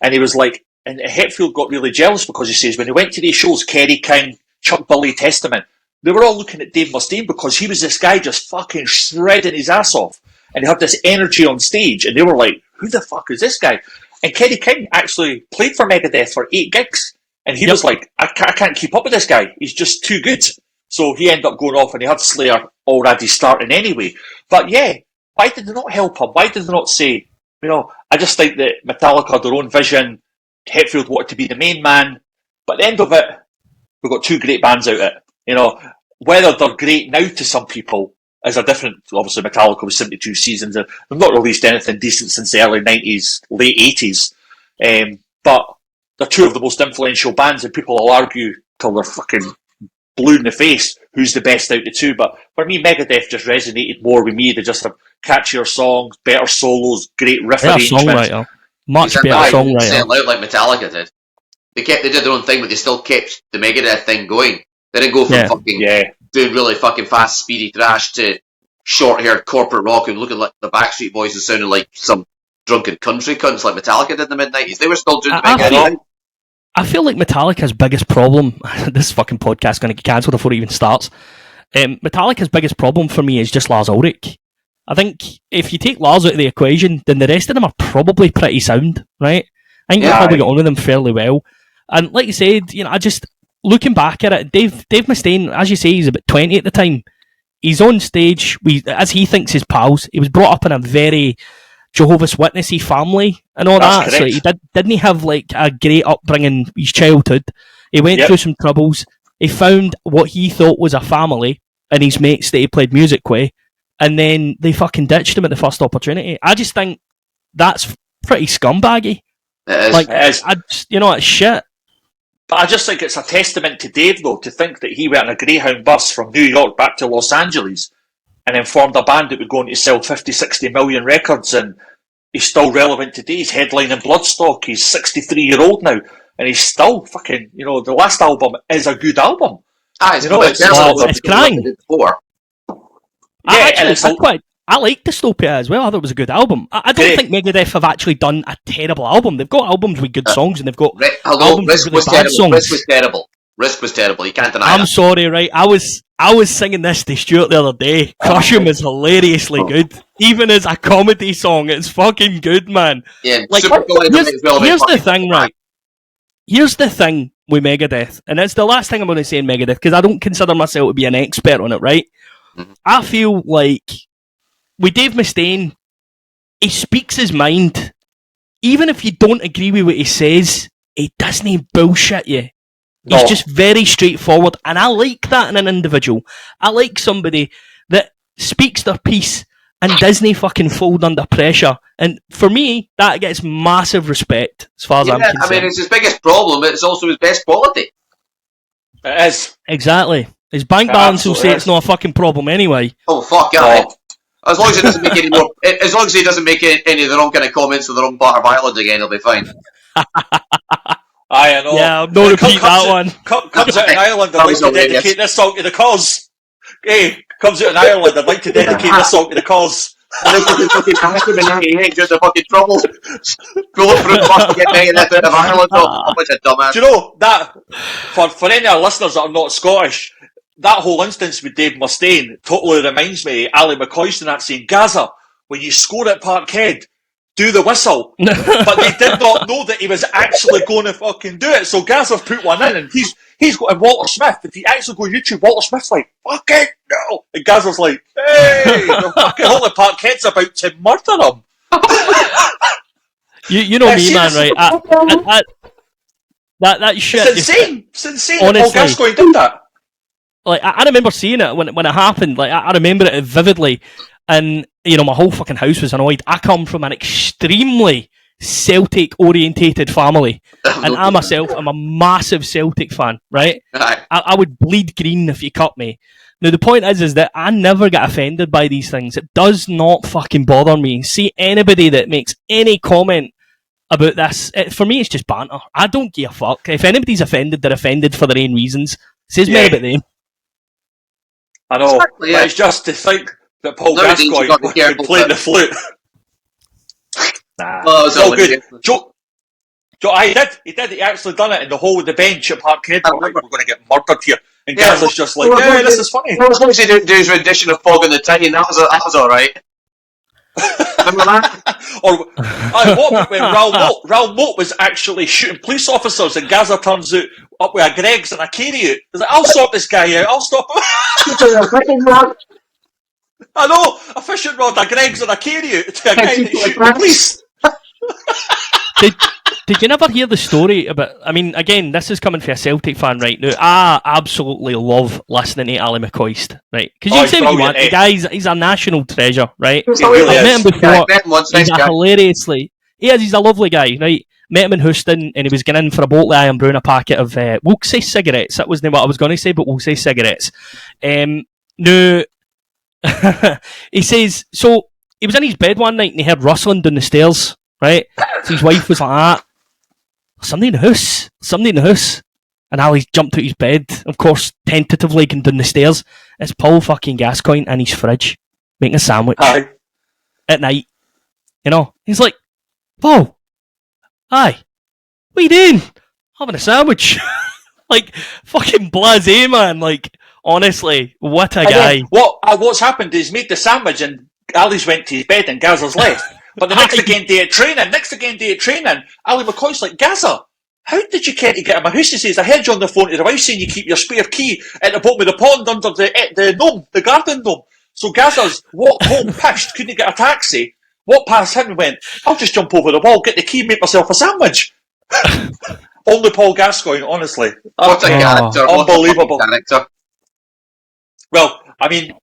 And he was like, and Hetfield got really jealous, because he says when he went to these shows, Kerry King, Chuck Billy, Testament, they were all looking at Dave Mustaine because he was this guy just fucking shredding his ass off. And he had this energy on stage, and they were like, who the fuck is this guy? And Kerry King actually played for Megadeth for 8 gigs. And he was like, I can't keep up with this guy. He's just too good. So he ended up going off, and he had Slayer already starting anyway. But yeah, why did they not help him? Why did they not say, I just think that Metallica had their own vision. Hetfield wanted to be the main man. But at the end of it, we've got 2 great bands out of it. Whether they're great now to some people is a different. Obviously, Metallica was 72 seasons. They've not released anything decent since the early 90s, late 80s. But they're 2 of the most influential bands, and people will argue till they're fucking blue in the face who's the best out of the 2. But for me, Megadeth just resonated more with me. They just have catchier songs, better solos, great riff arrangements. Songwriter. Much better songwriter. Out like Metallica did. They did their own thing, but they still kept the Megadeth thing going. They didn't go from doing really fucking fast, speedy thrash to short-haired corporate rock and looking like the Backstreet Boys and sounding like some drunken country cunts like Metallica did in the mid-90s. They were still doing Megadeth. I feel like Metallica's biggest problem, this fucking podcast is going to get cancelled before it even starts. Metallica's biggest problem for me is just Lars Ulrich. I think if you take Lars out of the equation, then the rest of them are probably pretty sound, right? I think you probably get on with them fairly well. And like you said, I just, looking back at it, Dave Mustaine, as you say, he's about 20 at the time. He's on stage, as he thinks his pals. He was brought up in a very Jehovah's Witnessy family and all that. Correct. So he didn't he have like a great upbringing, his childhood. He went through some troubles. He found what he thought was a family and his mates that he played music with, and then they fucking ditched him at the first opportunity. I just think that's pretty scumbaggy. It is. It's shit. But I just think it's a testament to Dave, though, to think that he went on a Greyhound bus from New York back to Los Angeles and then formed a band that would go on to sell 50, 60 million records, and he's still relevant today. He's headlining Bloodstock. He's 63-year-old now, and he's still fucking, the last album is a good album. It's crying. Yeah, I like Dystopia as well. I thought it was a good album. I don't think Megadeth have actually done a terrible album. They've got albums with good songs, and they've got albums with really bad songs. Risk was terrible. You can't deny that. I'm sorry, right? I was singing this to Stuart the other day. Crush 'Em is hilariously good. Even as a comedy song, it's fucking good, man. Yeah, here's the thing, right? Here's the thing with Megadeth, and it's the last thing I'm going to say in Megadeth, because I don't consider myself to be an expert on it, right? Mm-hmm. I feel like with Dave Mustaine, he speaks his mind. Even if you don't agree with what he says, he doesn't bullshit you. He's just very straightforward, and I like that in an individual. I like somebody that speaks their piece and doesn't fucking fold under pressure. And for me, that gets massive respect as far as I'm concerned. I mean, it's his biggest problem, but it's also his best quality. It is. Exactly. His bank balance will say it's not a fucking problem anyway. Oh, fuck it. As long as he doesn't make any more, as long as he doesn't make any of the wrong kind of comments on the wrong part of Ireland again, he'll be fine. I know. Yeah, no repeat that one. Comes out in Ireland, I'd like to dedicate this song to the cause. Hey, comes out in Ireland, I'd like to dedicate this song to the cause. And this is fucking happened in 98 during the fucking trouble. Going through the bus to get Megadeth out of Ireland. Oh, bunch of dumbass. Do you know that, for any of our listeners that are not Scottish, that whole instance with Dave Mustaine totally reminds me of Ali McCoist in that scene. Gaza, when you score at Parkhead, do the whistle. But they did not know that he was actually going to fucking do it. So Gaza put one in, and he's got, and Walter Smith, if you actually go YouTube, Walter Smith's like, fuck it, no. And Gaza's like, hey, the fucking whole Parkhead's about to murder him. You know me, man, right? That shit. It's insane. It's insane honestly, that Paul Gascoigne did that. Like, I remember seeing it when it happened. Like, I remember it vividly. And, you know, my whole fucking house was annoyed. I come from an extremely Celtic-orientated family. And I myself am a massive Celtic fan, right? I would bleed green if you cut me. Now, the point is that I never get offended by these things. It does not fucking bother me. See, anybody that makes any comment about this, for me, it's just banter. I don't give a fuck. If anybody's offended, they're offended for their own reasons. Says more about them. I know. Exactly, yeah. But it's just to think that Paul Gascoigne would play the flute. Nah. Well, it's all good. Joe, he did. He actually done it in the hole of the bench at Parkhead. We're going to get murdered here. And Gaza's just like, yeah, this is funny. What was he do his rendition of Fog in the Tiny? That was all right. Remember that? Or when Raoul Moat was actually shooting police officers, and Gaza turns out up with a Greggs and a carry-out. He's like, I'll sort this guy out. I'll stop him. I know, a fishing rod, a Greggs and a carry-out to a guy that's shooting police. Did you never hear the story about... I mean, again, this is coming from a Celtic fan right now. I absolutely love listening to Ali McCoist, right? Because you can say what you want. The guy's he's a national treasure, right? I've met him before. He's a hilariously... He's a lovely guy, right? Met him in Houston, and he was getting in for a bottle of Iron Brown, a packet of... we'll say cigarettes. That wasn't what I was going to say, but we'll say cigarettes. No... he says... So, he was in his bed one night, and he heard rustling down the stairs, right? So his wife was like that. Somebody in the house. And Ali jumped out his bed, of course, tentatively going down the stairs. It's Paul fucking Gascoigne in his fridge, making a sandwich. Aye. At night. You know? He's like, Paul, aye, what are you doing? Having a sandwich. Like, fucking blasé, man. Like, honestly, what a guy. What's happened is made the sandwich and Ali's went to his bed and Gaza's left. But the next again day at training, Ali McCoy's like, Gaza, how did you care to get in my house? He says, I heard you on the phone to the wife saying you keep your spare key at the bottom of the pond under the gnome, the garden gnome. So Gaza's walked home pissed, couldn't get a taxi, walked past him and went, I'll just jump over the wall, get the key, make myself a sandwich. Only Paul Gascoigne, honestly. What a character. Unbelievable. Character. Well, I mean,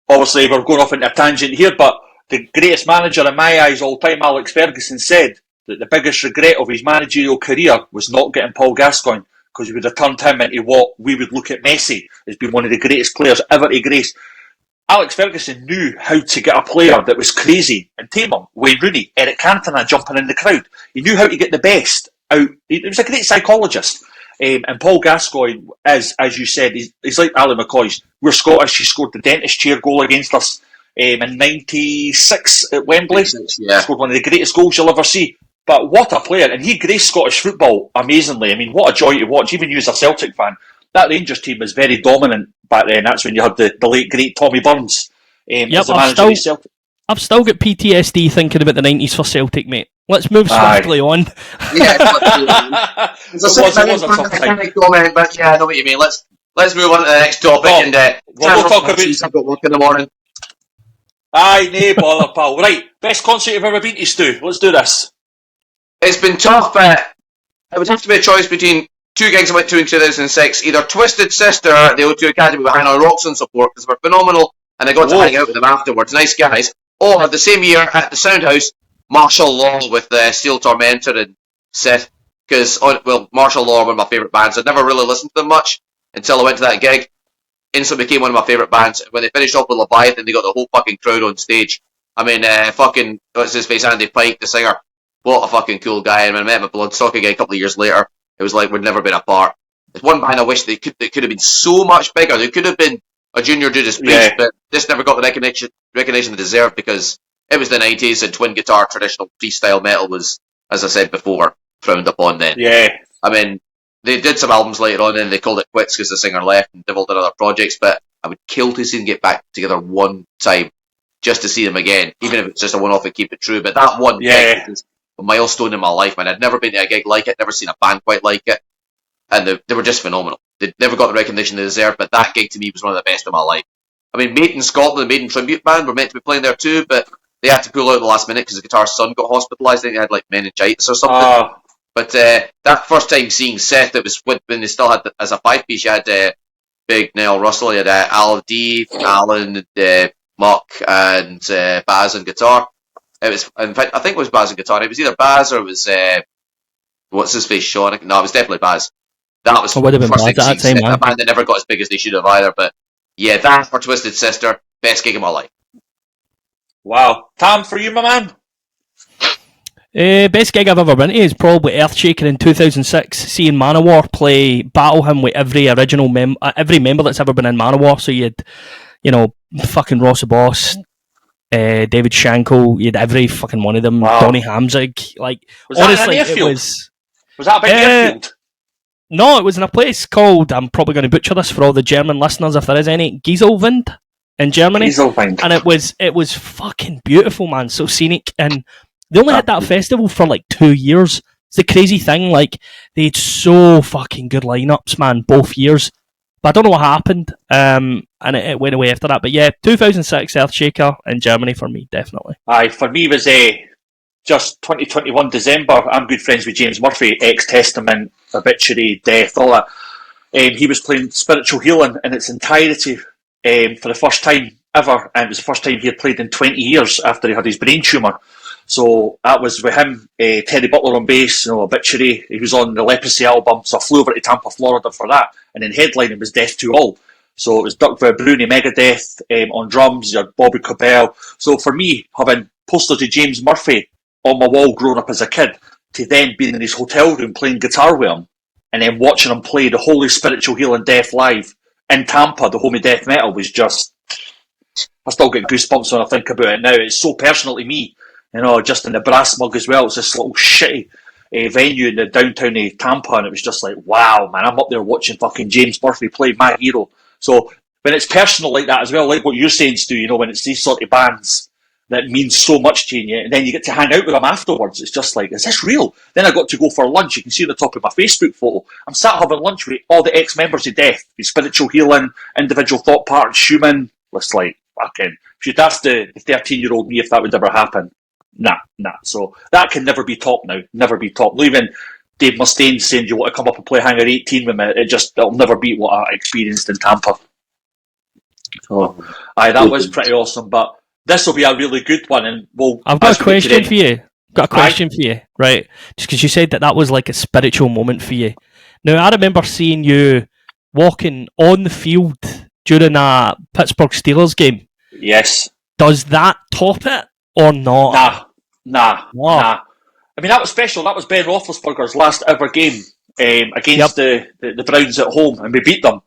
obviously we're going off into a tangent here, but the greatest manager in my eyes all time, Alex Ferguson, said that the biggest regret of his managerial career was not getting Paul Gascoigne, because he would have turned him into what we would look at Messi as being one of the greatest players ever to grace. Alex Ferguson knew how to get a player that was crazy and tame him. Wayne Rooney, Eric Cantona jumping in the crowd. He knew how to get the best out. He was a great psychologist. And Paul Gascoigne is, as you said, he's like Ali McCoy. We're Scottish. He scored the dentist chair goal against us in 96 at Wembley. Yeah. Scored one of the greatest goals you'll ever see. But what a player. And he graced Scottish football amazingly. I mean, what a joy to watch. Even you as a Celtic fan. That Rangers team was very dominant back then. That's when you had the late, great Tommy Burns as the manager of Celtic. I've still got PTSD thinking about the 90s for Celtic, mate. Let's move swiftly on. Yeah, it was a comment, but yeah, I know what you mean. Let's move on to the next topic. We'll talk about... I've got work in the morning. Aye, no bother, pal. Right, best concert you've ever been to, Stu. Let's do this. It's been tough. It would have to be a choice between two gigs I went to in 2006. Either Twisted Sister at the O2 Academy with Hannah Roxon support, because they were phenomenal, and I got to hang out with them afterwards. Nice guys. Or the same year at the Soundhouse, Martial Law with Steel Tormentor and Sith. Because, Martial Law are one of my favourite bands. I'd never really listened to them much until I went to that gig. Instantly became one of my favourite bands. When they finished off with Leviathan, they got the whole fucking crowd on stage. I mean, what's his face, Andy Pike, the singer. What a fucking cool guy. And when I met him at Bloodstock again a couple of years later, it was like we'd never been apart. It's one band I wish they could have been so much bigger. They could have been a Junior Judas Priest, but this never got the recognition they deserved, because it was the 90s and twin guitar traditional freestyle metal was, as I said before, frowned upon then. Yeah. I mean, they did some albums later on, and they called it quits because the singer left and divulged in other projects. But I would kill to see them get back together one time, just to see them again, even if it's just a one-off and keep it true. But that one gig is a milestone in my life, man. I'd never been to a gig like it, never seen a band quite like it, and they were just phenomenal. They never got the recognition they deserved, but that gig to me was one of the best of my life. I mean, Maiden Scotland, the Maiden tribute band, were meant to be playing there too, but they had to pull out at the last minute because the guitarist's son got hospitalised. I think he had like meningitis or something. But that first time seeing Seth, it was when they still had, as a 5-piece, you had Big Nell Russell, you had Al D, Alan, Muck, and Baz on guitar. It was, in fact, I think it was Baz on guitar. It was either Baz or it was what's his face, Sean? No, it was definitely Baz. That was the first time seeing Seth, a band that never got as big as they should have either. But yeah, that for Twisted Sister, best gig of my life. Wow. Tam, for you, my man? Best gig I've ever been to is probably Earthshaker in 2006, seeing ManoWar play Battle Hymn with every original every member that's ever been in ManoWar. So you had, fucking Ross the Boss, David Shankle, you had every fucking one of them, Donny Hamzig. Like, was honestly, that in an airfield? Was that a big airfield? No, it was in a place called, I'm probably going to butcher this for all the German listeners if there is any, Gieselwind in Germany. Gieselwind. And it was fucking beautiful, man, so scenic. And they only had that festival for like 2 years. It's the crazy thing, like, they had so fucking good lineups, man, both years. But I don't know what happened, and it went away after that. But yeah, 2006 Earthshaker in Germany for me, definitely. Aye, for me it was just 2021 December. I'm good friends with James Murphy, Ex-Testament, Obituary, Death, all that. He was playing Spiritual Healing in its entirety for the first time ever, and it was the first time he had played in 20 years after he had his brain tumour. So that was with him, Terry Butler on bass, Obituary. He was on the Leprosy album, so I flew over to Tampa, Florida for that. And then headlining was Death to All. So it was Doug Bruni, Megadeth, on drums, you had Bobby Cobell. So for me, having posters of James Murphy on my wall growing up as a kid, to then being in his hotel room playing guitar with him, and then watching him play the Holy Spiritual Healing Death live in Tampa, the home of death metal, was just... I still get goosebumps when I think about it now. It's so personal to me. Just in the Brass Mug as well. It's this little shitty venue in the downtown of Tampa, and it was just like, wow, man, I'm up there watching fucking James Murphy play my hero. So when it's personal like that as well, like what you're saying, Stu, when it's these sort of bands that mean so much to you, and then you get to hang out with them afterwards, it's just like, is this real? Then I got to go for lunch. You can see on the top of my Facebook photo, I'm sat having lunch with all the ex-members of Death, Spiritual Healing, Individual Thought Part, Schumann. It's like, fucking, if you'd asked the 13-year-old me if that would ever happen, Nah. So that can never be topped now. Never be topped. Not even Dave Mustaine saying, "Do you want to come up and play Hangar 18 with me?" It'll never beat what I experienced in Tampa. So, that was pretty awesome. But this will be a really good one, and I've got a question for you. Right? Just because you said that was like a spiritual moment for you. Now, I remember seeing you walking on the field during a Pittsburgh Steelers game. Yes. Does that top it? Or not? Nah. I mean, that was special. That was Ben Roethlisberger's last ever game against the Browns at home, and we beat them.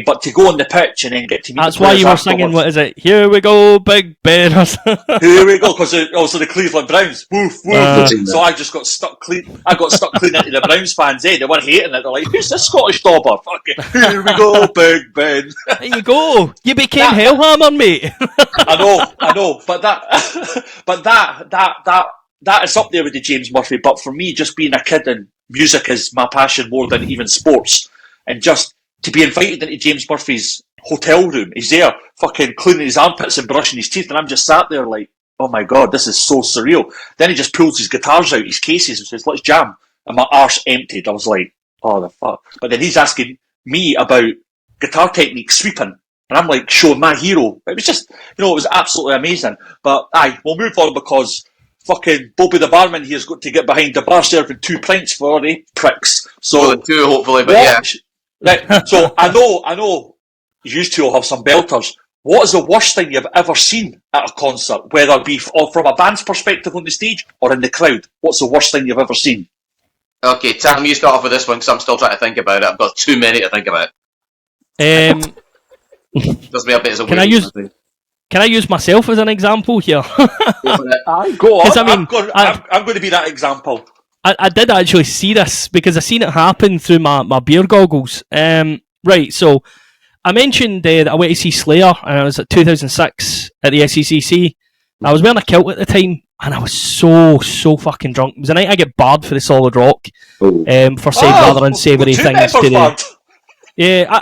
But to go on the pitch and then get to meet that's why you were singing, what is it? Here we go, Big Ben. Here we go, because also the Cleveland Browns. Woof, woof. So I just got stuck clean. I got stuck clean into the Browns fans. They were hating it. They're like, who's this Scottish dauber? Fucking, here we go, Big Ben. There you go. You became Hellhammer, mate. I know. But that is up there with the James Murphy. But for me, just being a kid, and music is my passion more than even sports, and just to be invited into James Murphy's hotel room, he's there fucking cleaning his armpits and brushing his teeth, and I'm just sat there like, oh my god, this is so surreal. Then he just pulls his guitars out, his cases, and says, let's jam. And my arse emptied. I was like, oh the fuck. But then he's asking me about guitar technique, sweeping, and I'm like showing my hero. It was just, it was absolutely amazing. But we'll move on, because fucking Bobby the barman here's got to get behind the bar serving 2 pints for the pricks. So well, 2 hopefully, but yeah. Right, so I know you two will have some belters. What is the worst thing you've ever seen at a concert, whether it be from a band's perspective on the stage or in the crowd? What's the worst thing you've ever seen? Okay, Tam, you start off with this one, because I'm still trying to think about it. I've got too many to think about. Does me a bit as a Can I use myself as an example here? Go on. I mean, I'm going to be that example. I did actually see this because I seen it happen through my beer goggles. Right, so I mentioned that I went to see Slayer, and it was at 2006 at the SECC. I was wearing a kilt at the time, and I was so fucking drunk. It was the night I get barred for the Solid Rock for saying rather unsavoury things to the. Yeah,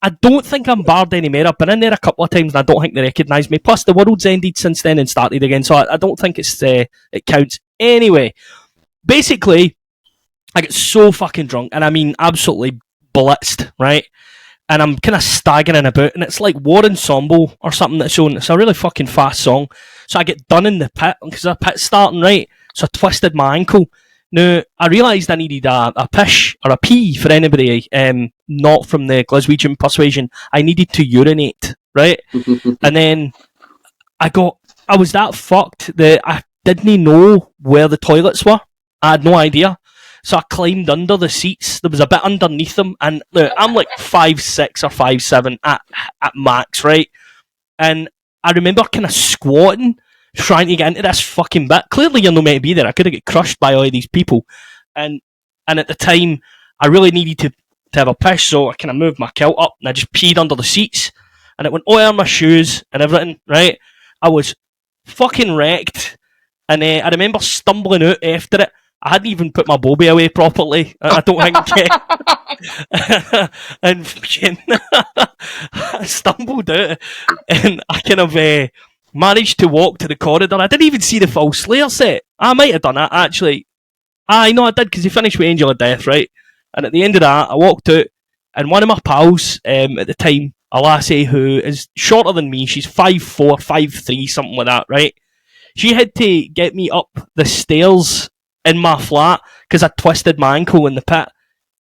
I don't think I'm barred anymore. I've been in there a couple of times, and I don't think they recognise me. Plus, the world's ended since then and started again, so I don't think it counts. Anyway, basically, I get so fucking drunk, and I mean absolutely blitzed, right? And I'm kind of staggering about, and it's like War Ensemble or something that's on. It's a really fucking fast song. So I get done in the pit, because the pit's starting, right? So I twisted my ankle. Now, I realised I needed a pish, or a pee, for anybody not from the Glaswegian persuasion. I needed to urinate, right? And then I was that fucked that I didn't know where the toilets were. I had no idea. So I climbed under the seats. There was a bit underneath them, and look, I'm like 5'6" or 5'7" at max, right? And I remember kind of squatting, trying to get into this fucking bit. Clearly, you're not meant to be there. I could have got crushed by all these people, and at the time, I really needed to have a piss, so I kind of moved my kilt up and I just peed under the seats, and it went all over my shoes and everything. Right? I was fucking wrecked, and I remember stumbling out after it. I hadn't even put my bobby away properly. I don't think. And fucking, I stumbled out, and I kind of managed to walk to the corridor. I didn't even see the full Slayer set. I might have done that actually. I know I did, because he finished with Angel of Death, right? And at the end of that, I walked out, and one of my pals at the time, a lassie who is shorter than me, she's 5'4", 5'3", something like that, right? She had to get me up the stairs in my flat because I twisted my ankle in the pit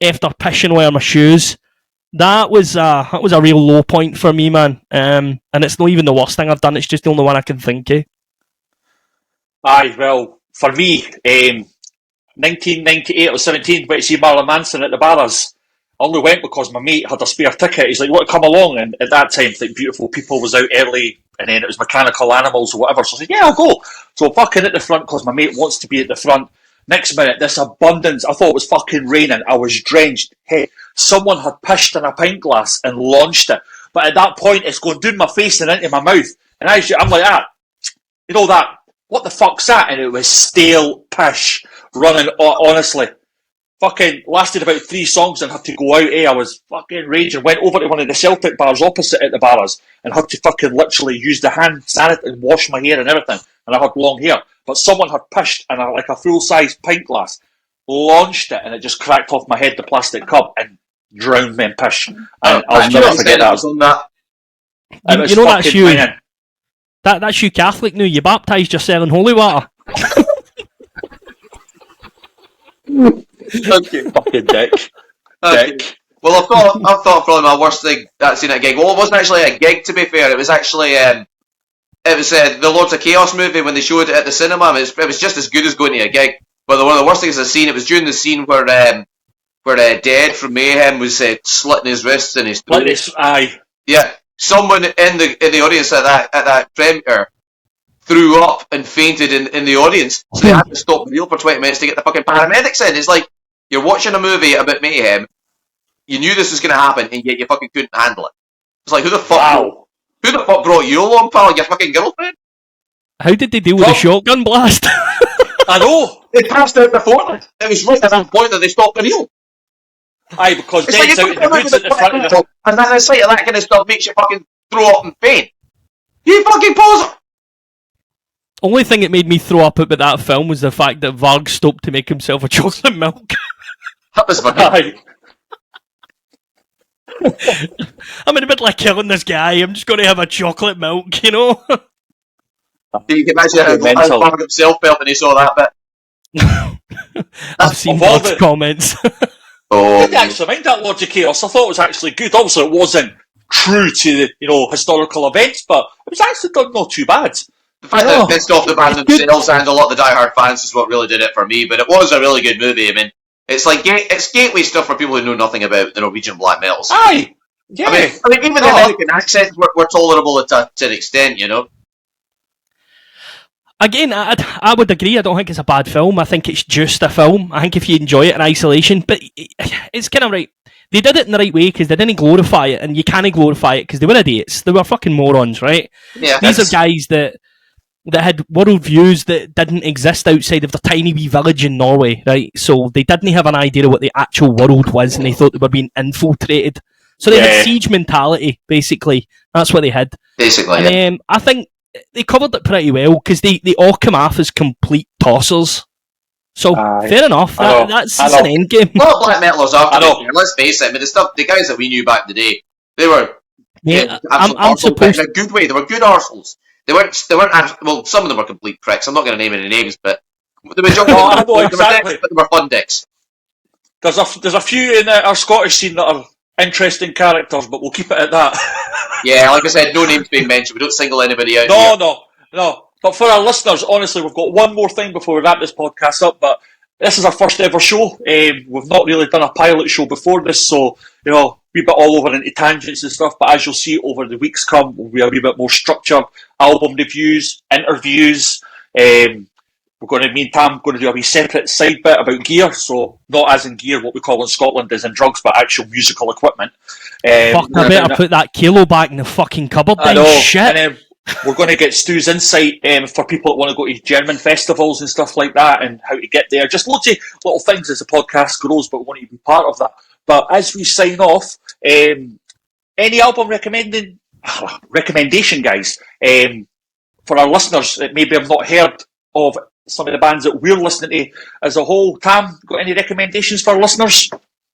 after pissing away my shoes. That was a real low point for me, man. And it's not even the worst thing I've done. It's just the only one I can think of. Aye, well, for me, 1998 or 17, went to see Marilyn Manson at the Barras. I only went because my mate had a spare ticket. He's like, "You want to come along?" And at that time, like, Beautiful People was out early, and then it was Mechanical Animals or whatever. So I said, "Yeah, I'll go." So I'm fucking at the front because my mate wants to be at the front. Next minute, this abundance, I thought it was fucking raining. I was drenched. Hey, someone had pissed in a pint glass and launched it. But at that point, it's going down my face and into my mouth. And I'm like, you know that, what the fuck's that? And it was stale pish running, honestly. Fucking lasted about 3 songs and had to go out, I was fucking raging. Went over to one of the Celtic bars opposite at the Barras and had to fucking literally use the hand sanitizer and wash my hair and everything. And I had long hair. But someone had pished in like a full-size pint glass, launched it, and it just cracked off my head, the plastic cup, and drowned me in pish. And I'll never forget that. You know that's you. That's you Catholic now. You baptised yourself in holy water. Okay. Fucking dick. Dick. Well, I've thought probably my worst thing I've seen at a gig. Well, it wasn't actually a gig, to be fair. It was actually the Lords of Chaos movie when they showed it at the cinema. It was just as good as going to a gig. But one of the worst things I've seen, it was during the scene where Dead from Mayhem was slitting his wrists and his throat. Aye. Yeah, someone in the audience at that premiere threw up and fainted in the audience, so they had to stop the reel for 20 minutes to get the fucking paramedics in. It's like, you're watching a movie about Mayhem, you knew this was going to happen, and yet you fucking couldn't handle it. It's like, who the fuck brought you along, pal? Your fucking girlfriend? How did they deal with the shotgun blast? I know! They passed out before it. It was right at that point that they stopped the reel. Aye, because Dead's out in the woods at the front of the... And then the sight of that kind of stuff makes you fucking throw up and faint. You fucking pause it! Only thing that made me throw up about that film was the fact that Varg stopped to make himself a chocolate milk. That was funny. I'm in the middle of killing this guy. I'm just going to have a chocolate milk, you know? You can imagine how Varg himself felt when he saw that bit. I've seen Varg's comments. I didn't actually mind that Lords of Chaos. I thought it was actually good. Obviously, it wasn't true to the historical events, but it was actually done not too bad. The fact that it pissed off the band themselves and a lot of the diehard fans is what really did it for me, but it was a really good movie. I mean, it's like it's gateway stuff for people who know nothing about the Norwegian black metal scene. Aye! Yeah! I mean even the American accents were tolerable to an extent, you know? Again, I would agree. I don't think it's a bad film. I think it's just a film. I think if you enjoy it in isolation, but it's kind of right. They did it in the right way because they didn't glorify it, and you can't glorify it because they were idiots. They were fucking morons, right? Yeah, these are guys that had world views that didn't exist outside of their tiny wee village in Norway, right? So they didn't have an idea of what the actual world was, and they thought they were being infiltrated. So they had siege mentality, basically. That's what they had. Basically, and I think they covered it pretty well because they all come off as complete tossers. So fair enough. That's an end game. A lot of black metalers are. Let's face it. I mean, the guys that we knew back in the day, they were. I'm supposed in a good way. They were good arseholes. They weren't. Well, some of them were complete pricks. I'm not going to name any names, but they were exactly. But they were fun dicks. There's a few in our Scottish scene that are interesting characters, but we'll keep it at that. Yeah, like I said, no names being mentioned. We don't single anybody out. No. But for our listeners, honestly, we've got one more thing before we wrap this podcast up. But this is our first ever show. We've not really done a pilot show before this, so we've been all over into tangents and stuff. But as you'll see over the weeks come, we'll be a wee bit more structured. Album reviews, interviews. Me and Tam going to do a wee separate side bit about gear. So not as in gear, what we call in Scotland is in drugs, but actual musical equipment. Fuck, I better put that kilo back in the fucking cupboard then. I know. Shit. And we're going to get Stu's insight for people that want to go to German festivals and stuff like that and how to get there. Just loads of little things as the podcast grows, but we want you to be part of that. But as we sign off, any album recommendation, guys, for our listeners that maybe have not heard of some of the bands that we're listening to as a whole. Tam, got any recommendations for our listeners?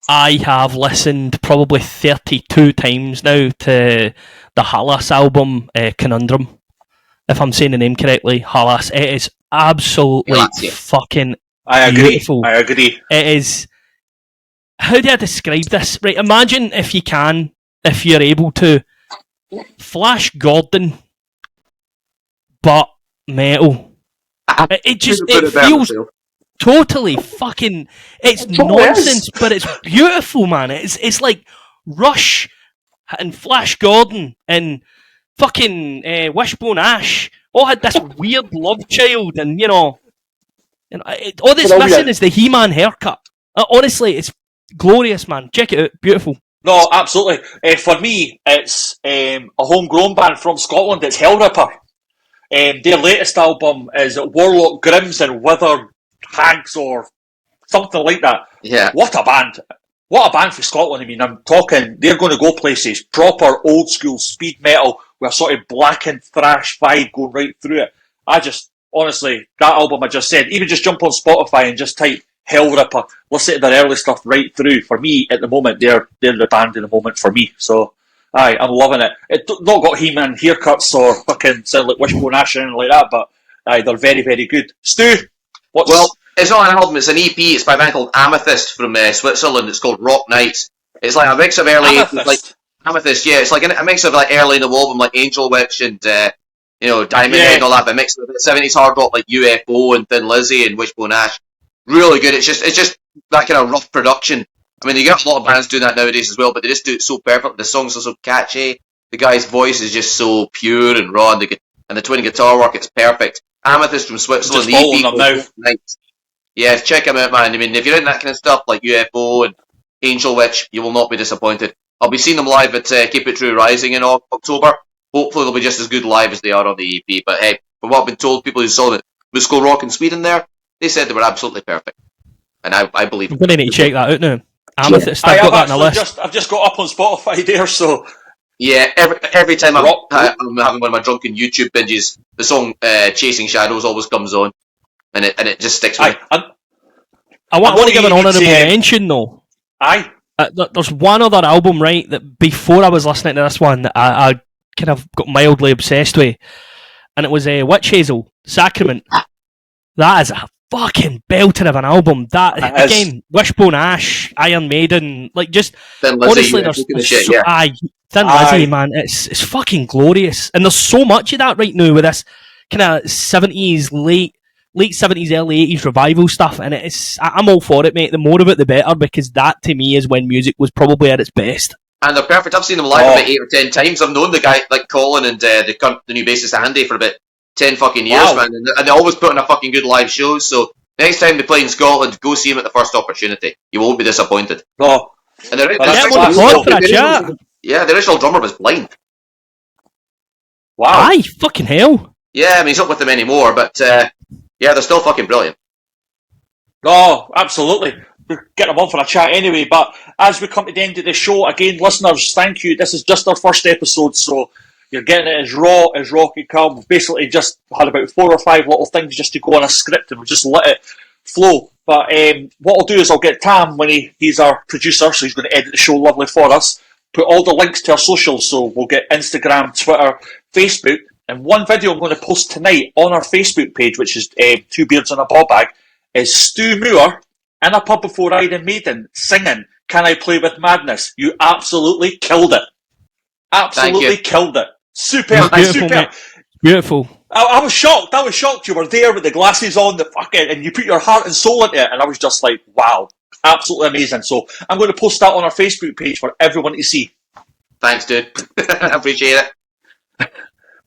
I have listened probably 32 times now to the Halas album, Conundrum, if I'm saying the name correctly. Halas. It is absolutely fucking beautiful. I agree. It is... How do I describe this? Right, imagine if you're able to, Flash Gordon, but metal. It feels totally fucking... It's nonsense, but it's beautiful, man. It's like Rush and Flash Gordon and fucking Wishbone Ash all had this weird love child, and all that's missing is the He-Man haircut. Honestly, it's glorious, man. Check it out. Beautiful. No, absolutely. For me, it's a homegrown band from Scotland. It's Hellripper. Their latest album is Warlock Grims and Withered Hags or something like that. Yeah. What a band. What a band for Scotland. I mean, I'm talking, they're going to go places. Proper old school speed metal with a sort of blackened thrash vibe going right through it. Honestly, that album I just said, even just jump on Spotify and just type Hellripper, listen to their early stuff right through. For me, at the moment, they're the band in the moment for me. So, I'm loving it. It's not got He-Man haircuts or fucking sound like Wishbone Ash or anything like that, but they're very, very good. Stu, Well, it's not an album, it's an EP. It's by a band called Amethyst from Switzerland. It's called Rock Nights. It's like a mix of early... Amethyst, yeah. It's like a mix of like early in the album, like Angel Witch and, Diamond Head and all that, but mix of 70s hard rock like UFO and Thin Lizzy and Wishbone Ash. Really good. It's just that kind of rough production. I mean, you get a lot of bands doing that nowadays as well, but they just do it so perfect. The songs are so catchy. The guy's voice is just so pure and raw, and the twin guitar work, it's perfect. Amethyst from Switzerland. Just following them now. Nice. Yeah, check him out, man. I mean, if you're in that kind of stuff like UFO and Angel Witch, you will not be disappointed. I'll be seeing them live at Keep It True Rising in October. Hopefully they'll be just as good live as they are on the EP. But hey, from what I've been told, people who saw the Musical Rock in Sweden there, they said they were absolutely perfect. And I believe I'm going to need to check that out now. Amethyst, I've got that on the list. I've just got up on Spotify there, so... Yeah, every time I'm having one of my drunken YouTube binges, the song Chasing Shadows always comes on, and it just sticks with me. I want to give an honourable mention, though. Aye. There's one other album, right, that before I was listening to this one, that I kind of got mildly obsessed with, and it was Witch Hazel, Sacrament. That is a fucking belter of an album. That again, Wishbone Ash, Iron Maiden, like just Thin Lizzy, honestly, Thin Lizzy, man, it's fucking glorious, and there's so much of that right now with this kind of 70s, late 70s, early 80s revival stuff, and I'm all for it, mate. The more of it, the better, because that to me is when music was probably at its best. And they're perfect. I've seen them live about 8 or 10 times. I've known the guy like Colin and the new bassist Andy for about 10 fucking years, Wow. man. And they always put on a fucking good live shows. So next time they play in Scotland, go see them at the first opportunity. You won't be disappointed. No. And the Get him on the pod for a chat. Yeah, the original drummer was blind. Wow. Aye, fucking hell. Yeah, I mean, he's not with them anymore, but yeah, they're still fucking brilliant. No, absolutely. We'll get them on for a chat anyway. But as we come to the end of the show, again, listeners, thank you. This is just our first episode, so you're getting it as raw can come. We've basically just had about 4 or 5 little things just to go on a script, and we just let it flow. But what I'll do is I'll get Tam, when he's our producer, so he's going to edit the show lovely for us, put all the links to our socials, so we'll get Instagram, Twitter, Facebook, and one video I'm going to post tonight on our Facebook page, which is Two Beards and a Ball Bag, is Stu Moore in a pub before Iron Maiden singing Can I Play With Madness? You absolutely killed it. Absolutely killed it. Superb. Beautiful, Superb. mate. Beautiful. I was shocked. I was shocked. You were there with the glasses on, the fucking, and you put your heart and soul into it, and I was just like, wow, absolutely amazing. So I'm going to post that on our Facebook page for everyone to see. Thanks, dude. I appreciate it.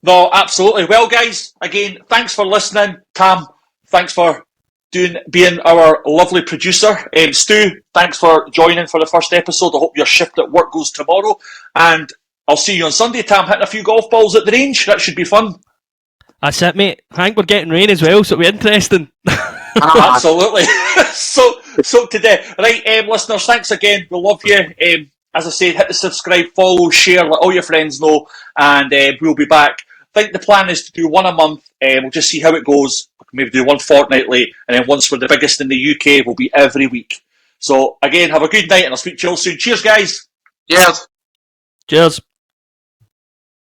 No, absolutely. Well, guys, again, thanks for listening. Tam, thanks for being our lovely producer. Stu, thanks for joining for the first episode. I hope your shift at work goes tomorrow, and I'll see you on Sunday, Tam, hitting a few golf balls at the range. That should be fun. That's it, mate. I think we're getting rain as well, so it'll be interesting. Absolutely. so today, right, listeners, thanks again. We love you. As I said, hit the subscribe, follow, share, let all your friends know, and we'll be back. I think the plan is to do one a month. We'll just see how it goes. Maybe do one fortnightly, and then once we're the biggest in the UK, we'll be every week. So again, have a good night, and I'll speak to you all soon. Cheers, guys. Cheers. Cheers.